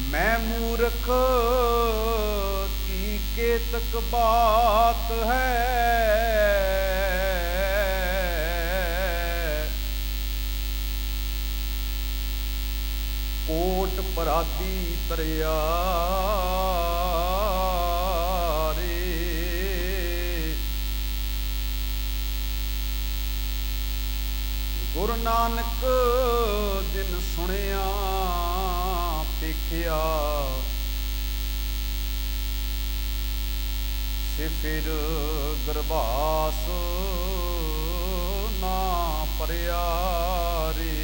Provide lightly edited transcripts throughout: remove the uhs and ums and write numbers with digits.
मैं मूर्ख की केतक बात है, कोट पराती तरिया रे। गुरु नानक दिन सुनिया देखिया, से फिर गरबास ना परिया रे।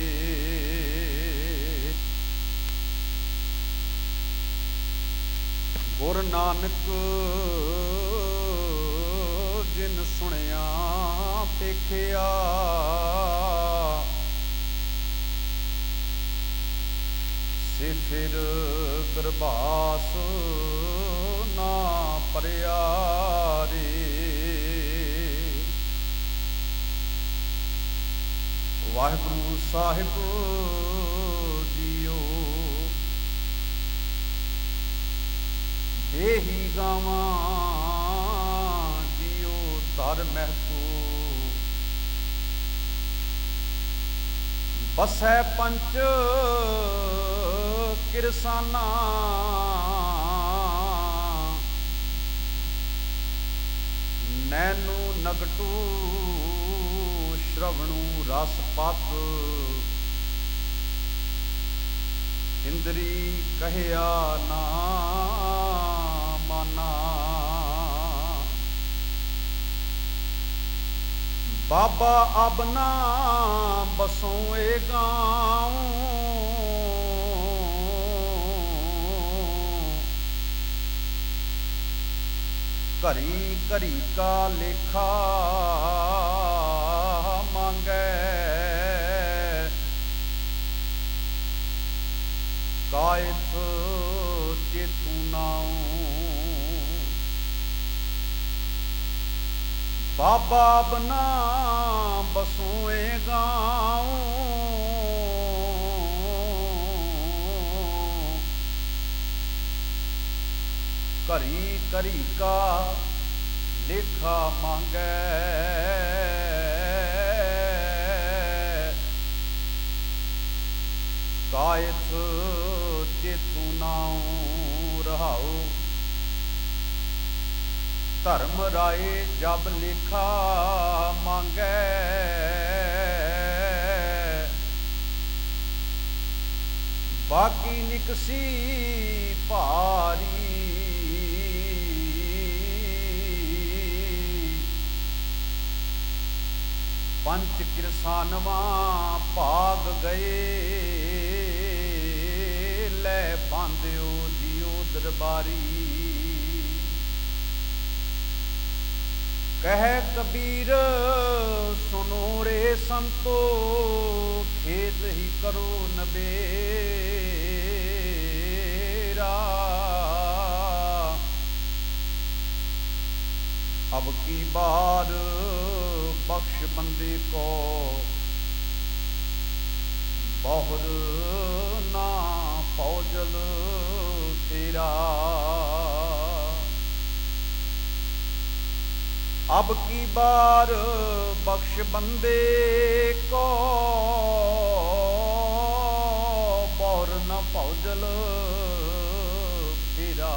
गुरु नानक जिन सुनिया देखिया, से फिर गरबास ना परिया रे। वाहिगुरु साहिब जीओ, देही गावा जीओ तर महकू, बसै पंच किरसाना, नैनू नगटू श्रवणु रस पत, इंद्री कहया ना माना। बाबा अब ना बसों ए गाँव, घरी घरी का लेखा मांगे, कायथ चेतू नाऊ। बाबा बना बसोए गाँव, घरी घरी का लेखा मांगे, कायथ चेतू नाऊ रहाऊ। धर्म राय जब लेखा मांगे, बाकी निकसी भारी। पंच किरसानवा भाग गए, लै बांध्यो जियो दरबारी। कह कबीर सुनो रे संतो, खेत ही करो नबेरा। अब की बार बख्श बंदे को, बहुर ना फौजल तेरा। अब की बार बख्श बंदे को, बहुर न फौजल तेरा।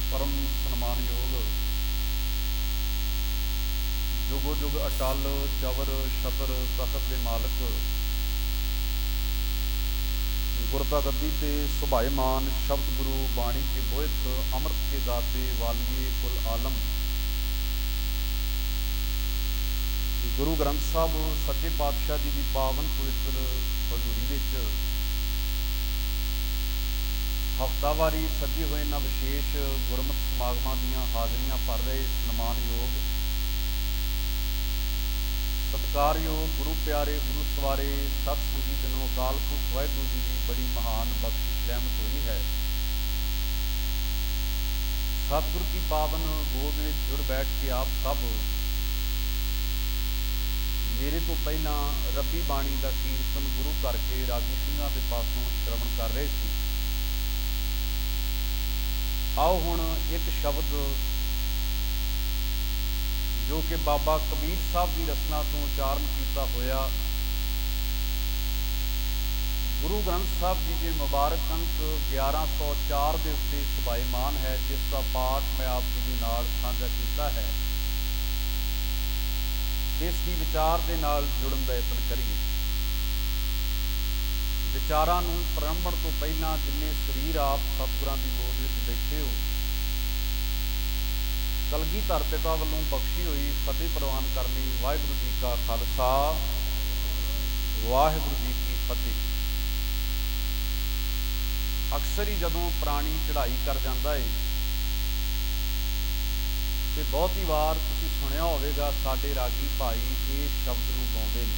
परम सन्मानयोग जुगो जुग अटल चवर छतर तखत दे मालक, गुरता गद्दी ते सुभाएमान शब्द गुरु बाणी के बोहित, अमृत के दाते वालिए कुल आलम। गुरु ग्रंथ साहब सच्चे पातशाह जी की पावन पवित्र हजूरी विच हफ्तावारी सजे हुए इन्हां विशेष गुरमत समागमां दीयां हाज़रियां भर रहे सन्मानयोग सत्कारयोग गुरु प्यारे गुरु सवारे सत संगी दिनों अकाल पुरख वाहिगुरू जी की बड़ी महान बख्शिश रहमत हुई है। सतगुरु की पावन गोद में जुड़ बैठ के आप सब मेरे तो पहला रब्बी बाणी का कीर्तन गुरु करके रागी ਸਿੰਘਾਂ ਦੇ पासों श्रवण कर रहे थे। आओ हुण एक शब्द जो कि बाबा कबीर साहब की रचना तो उच्चारण किया होया गुरु ग्रंथ साहब जी के मुबारक अंक 1104 के उत्ते सभाईमान है, जिसका पाठ मैं आप जी के नाल साझा किया है। इसकी विचार के नाल जुड़न का यतन करिए। विचारां नूं प्रारंभण तो पहला जिन्ने शरीर आप सतगुरां की गोद विच बैठे हो, कलगीधर पिता वालों बख्शी हुई फतेह प्रवान करनी। वाहिगुरू जी का खालसा, वाहिगुरू जी की फतेह। अक्सर ही जदों प्राणी चढ़ाई कर जाता है तो बहुत ही वार तुसीं सुनिया होवेगा साडे रागी भाई इस शब्द नूं गाउंदे ने।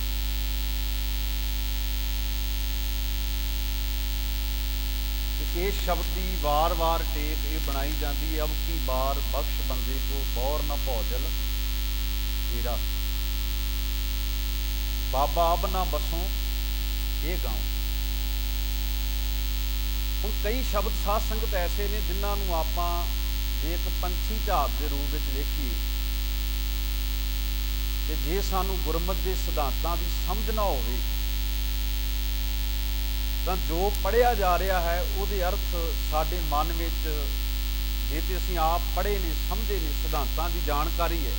इस शब्द की वार वार टेक ये बनाई जाती है, अब की बार बख्श बंदे को बौर न भौजल तेरा, बाबा अब ना बसों ये गाँव। हुण कई शब्द साध संगत ऐसे ने जिन्होंने आपां एक पंछी झाप के रूप में देखिए कि जे सानू गुरमत के सिद्धांतों की समझ ना होवे तां जो पढ़िया जा रहा है उहदे अर्थ साडे मन में जे ते असीं आप पढ़े ने समझे ने सिद्धांतों की जानकारी है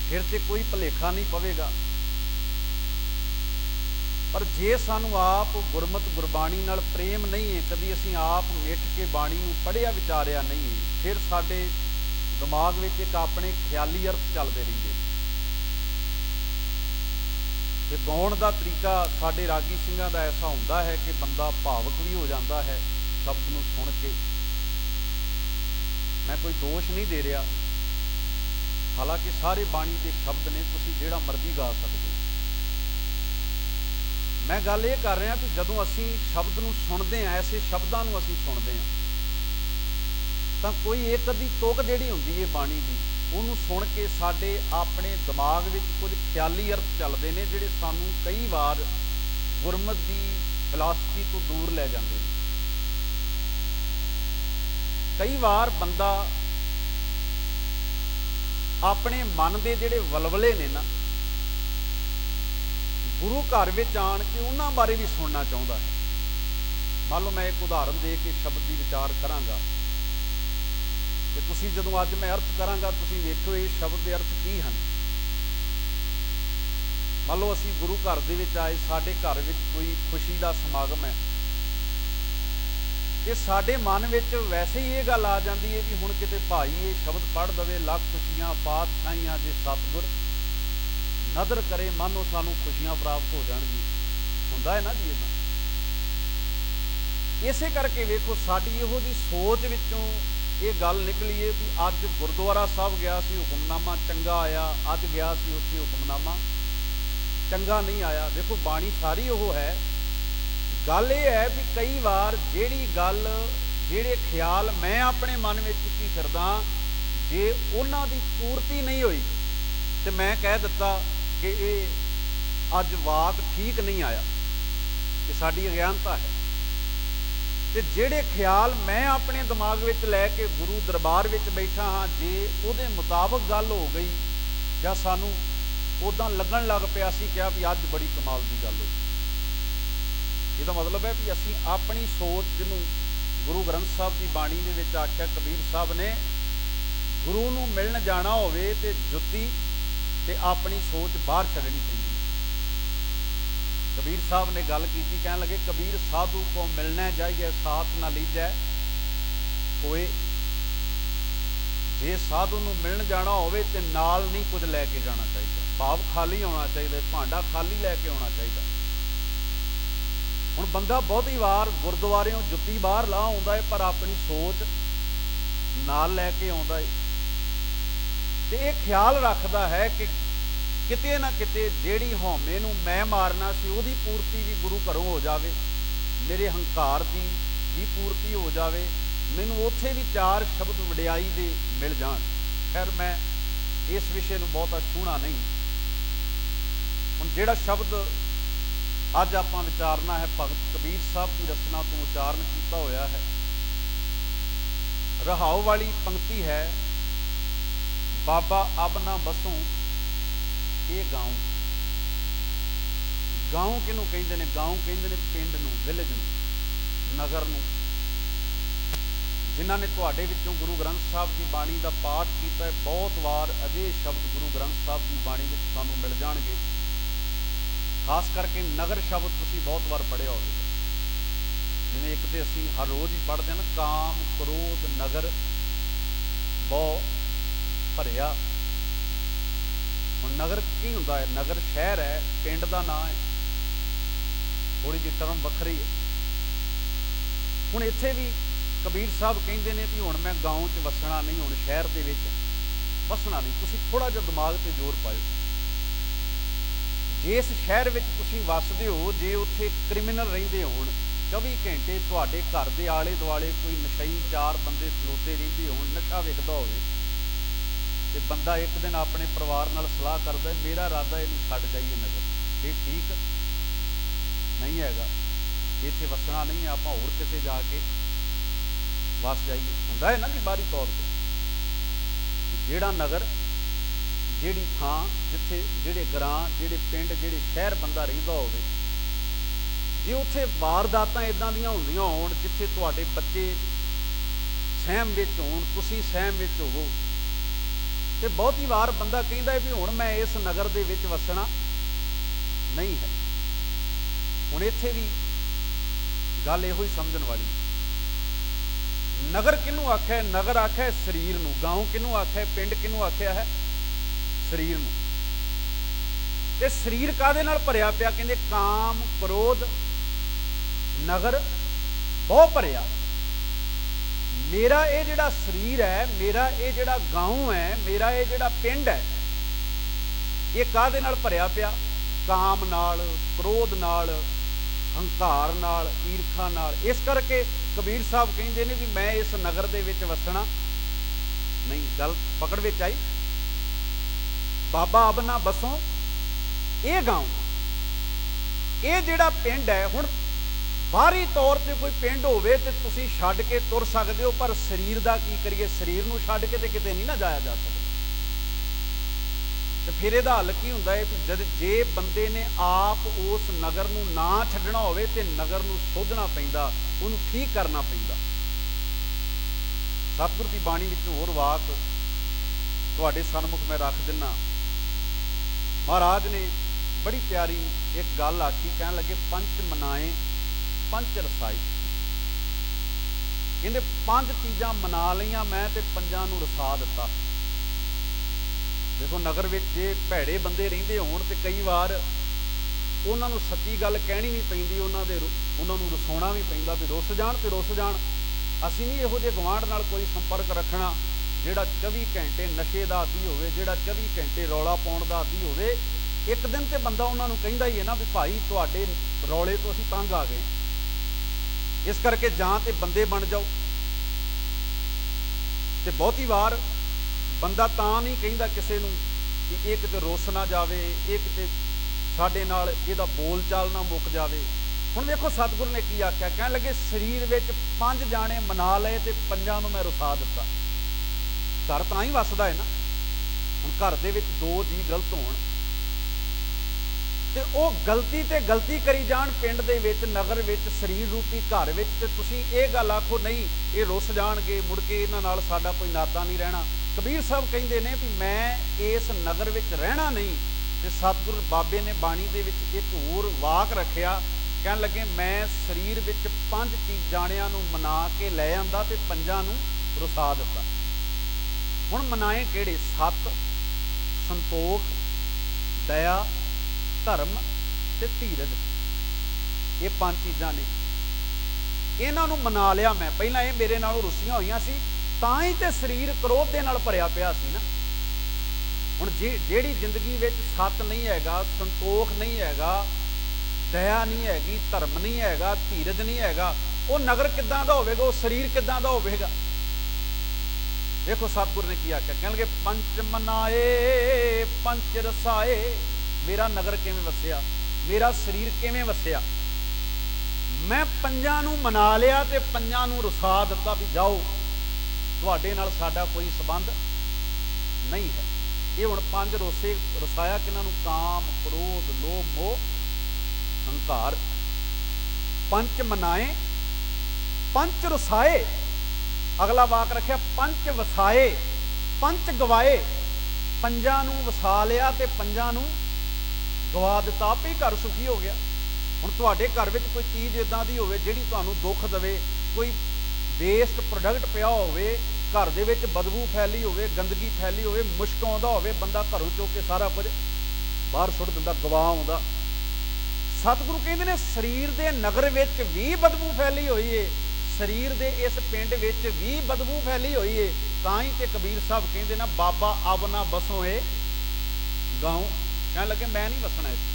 फिर तो कोई भुलेखा नहीं पवेगा। पर जे सानू आप गुरमत गुरबाणी नाल प्रेम नहीं है, कभी असीं आप मिठ के बाणी नूं पढ़िया विचारिया नहीं है, फिर साडे दिमाग विच एक अपने ख्याली अर्थ चलते रहिंदे ते गाउण दा तरीका साडे रागी ਸਿੰਘਾਂ ਦਾ ऐसा हुंदा है कि बंदा भावुक भी हो जाता है शब्द नूं सुण के। मैं कोई दोष नहीं दे रहा, हालांकि सारे बाणी के शब्द ने, तुसीं जिहड़ा मर्जी गा सकदे। मैं गल ये कर रहा कि जदों असीं शब्द नूं सुणदे हां, ऐसे शब्दां नूं असीं सुणदे हां तां कोई एक अद्धी तुक जिहड़ी हुंदी है बाणी दी, उहनूं सुण के साडे अपने दिमाग विच कुछ ख्याली अर्थ चलदे ने जिहड़े सानूं कई वार गुरमत दी फिलासफी तो दूर लै जांदे ने। कई वार बंदा अपने मन दे जिहड़े वलवले ने ना, गुरु घर में आण के उन्हां बारे भी सुनना चाहुंदा है। मान लो मैं एक उदाहरण दे के शब्द की विचार करांगा कि तुसीं जदों अज मैं अर्थ करांगा तुसीं वेखो ये शब्द के अर्थ की हन। मान लो असीं गुरु घर दे विच आए, साडे घर विच कोई खुशी का समागम है ते साडे मन विच वैसे ही ये गल आ जाती है कि हुण किते भाई ये शब्द पढ़ दवे, लख खुशियां पातशाहियां जे सतगुर नदर करे, मानो सानू खुशियां प्राप्त हो जाएगी। हुंदा है ना जी इदां। इसे करके वेखो साडी इहो जी सोच विचों ये गल निकली है कि अज गुरुद्वारा साहब गया सी, हुक्मनामा चंगा आया, अज गया सी उत्थे हुक्मनामा चंगा नहीं आया। देखो बाणी सारी वो है, गल ये है कि कई बार जिहड़ी गल जिहड़े ख्याल मैं अपने मन में चुकी फिरदा, जे उन्हां दी पूर्ति नहीं हुई तो मैं कह दिता कि ये अज वाक ठीक नहीं आया, कि साडी अज्ञानता है। ते जिहड़े ख्याल मैं अपने दिमाग विच लैके गुरु दरबार विच बैठा हाँ, जे उहदे मुताबक गल हो गई जां सानू उदां लगन लग पिया सी क्या भी अज बड़ी कमाल की गल होई, इहदा मतलब है कि असीं अपनी सोच जिन्हों गुरु ग्रंथ साहब की बाणी दे विच आख्या कबीर साहब ने, गुरु नूं मिलण जाना होवे ते जुत्ती ते अपनी सोच बाहर छड्डनी चाहिए। कबीर साहब ने गल की, कहने लगे कबीर साधु को मिलना जाइए साथ ना लीजै कोई। जे साधु नूं मिलण जाना होवे ते नाल नहीं कुछ लैके जाना चाहिए, भाव खाली होना चाहिए, भांडा खाली लैके आउणा चाहिए। हुण बंदा बहुती वार गुरुद्वारियों जुत्ती बाहर ला आउंदा है पर अपनी सोच नाल लैके आउंदा है ते ये ख्याल रखता है कि किते ना किते जिहड़ी हौमे नूं मैं मारना सी उहदी पूर्ति भी गुरु घरों हो जावे, मेरे हंकार की भी पूर्ति हो जावे, मैनूं उत्थे भी चार शब्द वडियाई दे मिल जाण। खैर मैं इस विषय नूं बहुता छूणा नहीं, ਜਿਹੜਾ ਸ਼ਬਦ ਅੱਜ ਆਪਾਂ ਵਿਚਾਰਨਾ ਹੈ, ਭਗਤ ਕਬੀਰ ਸਾਹਿਬ ਦੀ ਰਚਨਾ ਤੋਂ ਉਚਾਰਨ ਕੀਤਾ ਹੋਇਆ ਹੈ। ਰਹਾਉ ਵਾਲੀ ਪੰਕਤੀ ਹੈ, ਬਾਬਾ ਅਬ ਨਾ ਬਸੋਂ ਇਹ ਗਾਉਂ। ਗਾਉਂ ਕਿਹਨੂੰ ਕਹਿੰਦੇ ਨੇ? ਗਾਉਂ ਕਹਿੰਦੇ ਨੇ ਪਿੰਡ ਨੂੰ, ਵਿਲੇਜ ਨੂੰ, ਨਗਰ ਨੂੰ। ਜਿਨ੍ਹਾਂ ਨੇ ਤੁਹਾਡੇ ਵਿੱਚੋਂ ਗੁਰੂ ਗ੍ਰੰਥ ਸਾਹਿਬ ਦੀ ਬਾਣੀ ਦਾ ਪਾਠ ਕੀਤਾ ਹੈ, ਬਹੁਤ ਵਾਰ ਅਜਿਹੇ ਸ਼ਬਦ ਗੁਰੂ ਗ੍ਰੰਥ ਸਾਹਿਬ ਦੀ ਬਾਣੀ ਵਿੱਚ ਸਾਨੂੰ ਮਿਲ ਜਾਣਗੇ। ਖਾਸ ਕਰਕੇ ਨਗਰ ਸ਼ਬਦ ਤੁਸੀਂ ਬਹੁਤ ਵਾਰ ਪੜ੍ਹਿਆ ਹੋਵੇਗਾ। ਜਿਵੇਂ ਇੱਕ ਤੇ ਅਸੀਂ ਹਰ ਰੋਜ਼ ਹੀ ਪੜ੍ਹਦੇ ਹਾਂ ਨਾ, ਕਾਮ ਕ੍ਰੋਧ ਨਗਰ ਬਹੁ ਭਰਿਆ। ਹੁਣ ਨਗਰ ਕੀ ਹੁੰਦਾ ਹੈ? ਨਗਰ ਸ਼ਹਿਰ ਹੈ, ਪਿੰਡ ਦਾ ਨਾਂ ਹੈ। ਥੋੜ੍ਹੀ ਜਿਹੀ ਟਰਮ ਵੱਖਰੀ ਹੈ। ਹੁਣ ਇੱਥੇ ਵੀ ਕਬੀਰ ਸਾਹਿਬ ਕਹਿੰਦੇ ਨੇ ਵੀ ਹੁਣ ਮੈਂ ਗਾਉਂ 'ਚ ਵਸਣਾ ਨਹੀਂ, ਹੁਣ ਸ਼ਹਿਰ ਦੇ ਵਿੱਚ ਵਸਣਾ ਨਹੀਂ। ਤੁਸੀਂ ਥੋੜ੍ਹਾ ਜਿਹਾ ਦਿਮਾਗ 'ਤੇ ਜ਼ੋਰ ਪਾਇਓ। ਜਿਸ ਸ਼ਹਿਰ ਵਿੱਚ ਤੁਸੀਂ ਵੱਸਦੇ ਹੋ, ਜੇ ਉੱਥੇ ਕ੍ਰਿਮੀਨਲ ਰਹਿੰਦੇ ਹੋਣ, 24 ਘੰਟੇ ਤੁਹਾਡੇ ਘਰ ਦੇ ਆਲੇ ਦੁਆਲੇ ਕੋਈ ਨਸ਼ਈ 4 ਬੰਦੇ ਖਲੋਤੇ ਰਹਿੰਦੇ ਹੋਣ, ਨਸ਼ਾ ਵਿਕਦਾ ਹੋਵੇ, ਤੇ ਬੰਦਾ ਇੱਕ ਦਿਨ ਆਪਣੇ ਪਰਿਵਾਰ ਨਾਲ ਸਲਾਹ ਕਰਦਾ, ਮੇਰਾ ਇਰਾਦਾ ਇਹਨੂੰ ਛੱਡ ਜਾਈਏ ਨਗਰ, ਇਹ ਠੀਕ ਨਹੀਂ ਹੈਗਾ, ਇੱਥੇ ਵਸਣਾ ਨਹੀਂ ਹੈ, ਆਪਾਂ ਹੋਰ ਕਿਸੇ ਜਾ ਕੇ ਵਸ ਜਾਈਏ। ਹੁੰਦਾ ਹੈ ਨਾ ਜੀ ਬਾਹਰੀ ਤੌਰ 'ਤੇ। ਜਿਹੜਾ ਨਗਰ, ਜਿਹੜੀ ਥਾਂ ਜਿੱਥੇ, ਜਿਹੜੇ ਗ੍ਰਾਂ, ਜਿਹੜੇ ਪਿੰਡ, ਜਿਹੜੇ ਸ਼ਹਿਰ ਬੰਦਾ ਰਹਿੰਦਾ ਹੋਵੇ, ਜੇ ਉੱਥੇ ਵਾਰਦਾਤਾਂ ਇੱਦਾਂ ਦੀਆਂ ਹੁੰਦੀਆਂ ਹੋਣ ਜਿੱਥੇ ਤੁਹਾਡੇ ਬੱਚੇ ਸਹਿਮ ਵਿੱਚ ਹੋਣ, ਤੁਸੀਂ ਸਹਿਮ ਵਿੱਚ ਹੋਵੋ, ਤੇ ਬਹੁਤੀ ਵਾਰ ਬੰਦਾ ਕਹਿੰਦਾ ਵੀ ਹੁਣ ਮੈਂ ਇਸ ਨਗਰ ਦੇ ਵਿੱਚ ਵਸਣਾ ਨਹੀਂ ਹੈ। ਹੁਣ ਇੱਥੇ ਵੀ ਗੱਲ ਇਹੋ ਹੀ ਸਮਝਣ ਵਾਲੀ। ਨਗਰ ਕਿਹਨੂੰ ਆਖਿਆ? ਨਗਰ ਆਖਿਆ ਸਰੀਰ ਨੂੰ। ਗਾਉਂ ਕਿਹਨੂੰ ਆਖਿਆ? ਪਿੰਡ ਕਿਹਨੂੰ ਆਖਿਆ ਹੈ? ਸਰੀਰ ਨੂੰ। ਤੇ ਸਰੀਰ ਕਾਹਦੇ ਨਾਲ ਭਰਿਆ ਪਿਆ? ਕਹਿੰਦੇ ਕਾਮ ਕ੍ਰੋਧ ਨਗਰ ਬਹੁ ਭਰਿਆ। ਮੇਰਾ ਇਹ ਜਿਹੜਾ ਸਰੀਰ ਹੈ, ਮੇਰਾ ਇਹ ਜਿਹੜਾ ਗਾਉਂ ਹੈ, ਮੇਰਾ ਇਹ ਜਿਹੜਾ ਪਿੰਡ ਹੈ, ਇਹ ਕਾਹਦੇ ਨਾਲ ਭਰਿਆ ਪਿਆ? ਕਾਮ ਨਾਲ, ਕ੍ਰੋਧ ਨਾਲ, ਹੰਕਾਰ ਨਾਲ, ਈਰਖਾ ਨਾਲ। ਇਸ ਕਰਕੇ ਕਬੀਰ ਸਾਹਿਬ ਕਹਿੰਦੇ ਨੇ ਵੀ ਮੈਂ ਇਸ ਨਗਰ ਦੇ ਵਿੱਚ ਵਸਣਾ ਨਹੀਂ। ਗੱਲ ਪਕੜ ਵਿੱਚ ਆਈ? ਬਾਬਾ ਅਬ ਨਾ ਬਸੋਂ ਇਹ ਗਾਉਂ। ਇਹ ਜਿਹੜਾ ਪਿੰਡ ਹੈ, ਹੁਣ ਬਾਹਰੀ ਤੌਰ ਤੇ ਕੋਈ ਪਿੰਡ ਹੋਵੇ ਤੇ ਤੁਸੀਂ ਛੱਡ ਕੇ ਤੁਰ ਸਕਦੇ ਹੋ, ਪਰ ਸਰੀਰ ਦਾ ਕੀ ਕਰੀਏ? ਸਰੀਰ ਨੂੰ ਛੱਡ ਕੇ ਤੇ ਕਿਤੇ ਨਹੀਂ ਨਾ ਜਾਇਆ ਜਾ ਸਕਦਾ। ਤੇ ਫਿਰ ਇਹਦਾ ਹੱਲ ਕੀ ਹੁੰਦਾ ਹੈ? ਵੀ ਜੇ ਬੰਦੇ ਨੇ ਆਪ ਉਸ ਨਗਰ ਨੂੰ ਨਾ ਛੱਡਣਾ ਹੋਵੇ ਤੇ ਨਗਰ ਨੂੰ ਸੋਧਣਾ ਪੈਂਦਾ, ਉਹਨੂੰ ਠੀਕ ਕਰਨਾ ਪੈਂਦਾ। ਸਤਿਗੁਰ ਦੀ ਬਾਣੀ ਵਿੱਚ ਹੋਰ ਵਾਕ ਤੁਹਾਡੇ ਸਨਮੁਖ ਮੈਂ ਰੱਖ ਦਿੰਨਾ। ਮਹਾਰਾਜ ਨੇ ਬੜੀ ਪਿਆਰੀ ਇੱਕ ਗੱਲ ਆਖੀ, ਕਹਿਣ ਲੱਗੇ ਪੰਚ ਮਨਾਏ ਪੰਚ ਰਸਾਈ। ਕਹਿੰਦੇ 5 ਚੀਜ਼ਾਂ ਮਨਾ ਲਈਆਂ ਮੈਂ ਤੇ 5 ਨੂੰ ਰਸਾ ਦਿੱਤਾ। ਦੇਖੋ ਨਗਰ ਵਿੱਚ ਜੇ ਭੈੜੇ ਬੰਦੇ ਰਹਿੰਦੇ ਹੋਣ ਤੇ ਕਈ ਵਾਰ ਉਹਨਾਂ ਨੂੰ ਸੱਚੀ ਗੱਲ ਕਹਿਣੀ ਵੀ ਪੈਂਦੀ, ਉਹਨਾਂ ਨੂੰ ਰਸਾਉਣਾ ਵੀ ਪੈਂਦਾ ਵੀ ਰੁੱਸ ਜਾਣ ਤੇ ਰੁੱਸ ਜਾਣ। ਅਸੀਂ ਨਹੀਂ ਇਹੋ ਜਿਹੇ ਗੁਆਂਢ ਨਾਲ ਕੋਈ ਸੰਪਰਕ ਰੱਖਣਾ ਜਿਹੜਾ 24 ਘੰਟੇ ਨਸ਼ੇ ਦਾ ਆਦੀ ਹੋਵੇ, ਜਿਹੜਾ 24 ਘੰਟੇ ਰੌਲਾ ਪਾਉਣ ਦਾ ਆਦੀ ਹੋਵੇ। ਇੱਕ ਦਿਨ ਤੇ ਬੰਦਾ ਉਹਨਾਂ ਨੂੰ ਕਹਿੰਦਾ ਹੀ ਹੈ ਨਾ ਵੀ ਭਾਈ ਤੁਹਾਡੇ ਰੌਲੇ ਤੋਂ ਅਸੀਂ ਤੰਗ ਆ ਗਏ। ਇਸ ਕਰਕੇ ਜਾਂ ਤੇ ਬੰਦੇ ਬਣ ਜਾਓ। ਤੇ ਬਹੁਤੀ ਵਾਰ ਬੰਦਾ ਤਾਂ ਨਹੀਂ ਕਹਿੰਦਾ ਕਿਸੇ ਨੂੰ ਕਿ ਇਹ ਕਿਤੇ ਰੁੱਸ ਨਾ ਜਾਵੇ, ਇਹ ਕਿਤੇ ਸਾਡੇ ਨਾਲ ਇਹਦਾ ਬੋਲ ਚਾਲ ਨਾ ਮੁੱਕ ਜਾਵੇ। ਹੁਣ ਵੇਖੋ ਸਤਿਗੁਰ ਨੇ ਕੀ ਆਖਿਆ, ਕਹਿਣ ਲੱਗੇ ਸਰੀਰ ਵਿੱਚ 5 ਜਾਣੇ ਮਨਾ ਲਏ ਤੇ 5 ਨੂੰ ਮੈਂ ਰੁਸਾ ਦਿੱਤਾ। ਘਰ ਤਾਂ ਹੀ ਵੱਸਦਾ ਹੈ ਨਾ। ਹੁਣ ਘਰ ਦੇ ਵਿੱਚ 2 ਜੀਅ ਗਲਤ ਹੋਣ ਤੇ ਉਹ ਗਲਤੀ ਤੇ ਗਲਤੀ ਕਰੀ ਜਾਣ ਪਿੰਡ ਦੇ ਵਿੱਚ, ਨਗਰ ਵਿੱਚ, ਸਰੀਰ ਰੂਪੀ ਘਰ ਵਿੱਚ, ਤੇ ਤੁਸੀਂ ਇਹ ਗੱਲ ਆਖੋ ਨਹੀਂ ਇਹ ਰੁੱਸ ਜਾਣਗੇ, ਮੁੜ ਕੇ ਇਹਨਾਂ ਨਾਲ ਸਾਡਾ ਕੋਈ ਨਾਤਾ ਨਹੀਂ ਰਹਿਣਾ। ਕਬੀਰ ਸਾਹਿਬ ਕਹਿੰਦੇ ਨੇ ਵੀ ਮੈਂ ਇਸ ਨਗਰ ਵਿੱਚ ਰਹਿਣਾ ਨਹੀਂ। ਤੇ ਸਤਿਗੁਰ ਬਾਬੇ ਨੇ ਬਾਣੀ ਦੇ ਵਿੱਚ ਇੱਕ ਹੋਰ ਵਾਕ ਰੱਖਿਆ, ਕਹਿਣ ਲੱਗੇ ਮੈਂ ਸਰੀਰ ਵਿੱਚ 5 ਜਾਣਿਆਂ ਨੂੰ ਮਨਾ ਕੇ ਲੈ ਆਂਦਾ ਤੇ 5 ਨੂੰ ਰੁਸਾ ਦਿੱਤਾ। ਹੁਣ ਮਨਾਏ ਕਿਹੜੇ? 7 ਸੰਤੋਖ, ਦਇਆ, ਧਰਮ ਤੇ ਧੀਰਜ। ਇਹ 5 ਚੀਜ਼ਾਂ ਨੇ। ਇਹਨਾਂ ਨੂੰ ਮਨਾ ਲਿਆ ਮੈਂ। ਪਹਿਲਾਂ ਇਹ ਮੇਰੇ ਨਾਲੋਂ ਰੁੱਸੀਆਂ ਹੋਈਆਂ ਸੀ, ਤਾਂ ਹੀ ਤੇ ਸਰੀਰ ਕ੍ਰੋਧ ਦੇ ਨਾਲ ਭਰਿਆ ਪਿਆ ਸੀ ਨਾ। ਹੁਣ ਜਿਹੜੀ ਜ਼ਿੰਦਗੀ ਵਿੱਚ ਸੱਤ ਨਹੀਂ ਹੈਗਾ, ਸੰਤੋਖ ਨਹੀਂ ਹੈਗਾ, ਦਇਆ ਨਹੀਂ ਹੈਗੀ, ਧਰਮ ਨਹੀਂ ਹੈਗਾ, ਧੀਰਜ ਨਹੀਂ ਹੈਗਾ, ਉਹ ਨਗਰ ਕਿੱਦਾਂ ਦਾ ਹੋਵੇਗਾ? ਉਹ ਸਰੀਰ ਕਿੱਦਾਂ ਦਾ ਹੋਵੇਗਾ? ਵੇਖੋ ਸਤਿਗੁਰ ਨੇ ਕੀ ਆਖਿਆ, ਕਹਿਣਗੇ ਪੰਚ ਮਨਾਏ ਪੰਚ ਰਸਾਏ। मेरा नगर किवें वसिया, मेरा शरीर किवें वसिया। मैं पंजां नूं मना लिया ते पंजां नूं रुसा दिता भी जाओ, तुहाडे नाल साडा कोई संबंध नहीं है। ये हुण पंज रोसे रसाया किन्हां नूं? काम, क्रोध, लोभ, मोह, हंकार। पंच मनाए, पंच रुसाए। अगला वाक रखिया पंच वसाए, पंच गवाए। पंजां नूं वसा लिया ते पंजां नूं गवा दिता, आपे ही घर सुखी हो गया। हुण तुहाडे घर विच कोई चीज़ इदां दी होवे जिहड़ी तुहानूं दुख देवे, कोई वेस्ट प्रोडक्ट पिया होवे, घर दे विच बदबू फैली होवे, गंदगी फैली होवे, मुश्क आउंदा होवे, बंदा घरों चुक के सारा कुछ बाहर सुੱਟ दिंदा, गवा आउंदा। सतगुरु कहंदे ने शरीर दे नगर विच भी बदबू फैली होई है, शरीर दे इस पिंड विच भी बदबू फैली हुई है। तां ही ते कबीर साहब कहंदे ना, बाबा अब ना बसो ए गाँव। कहण लगे मैं नहीं वसना इत्थे।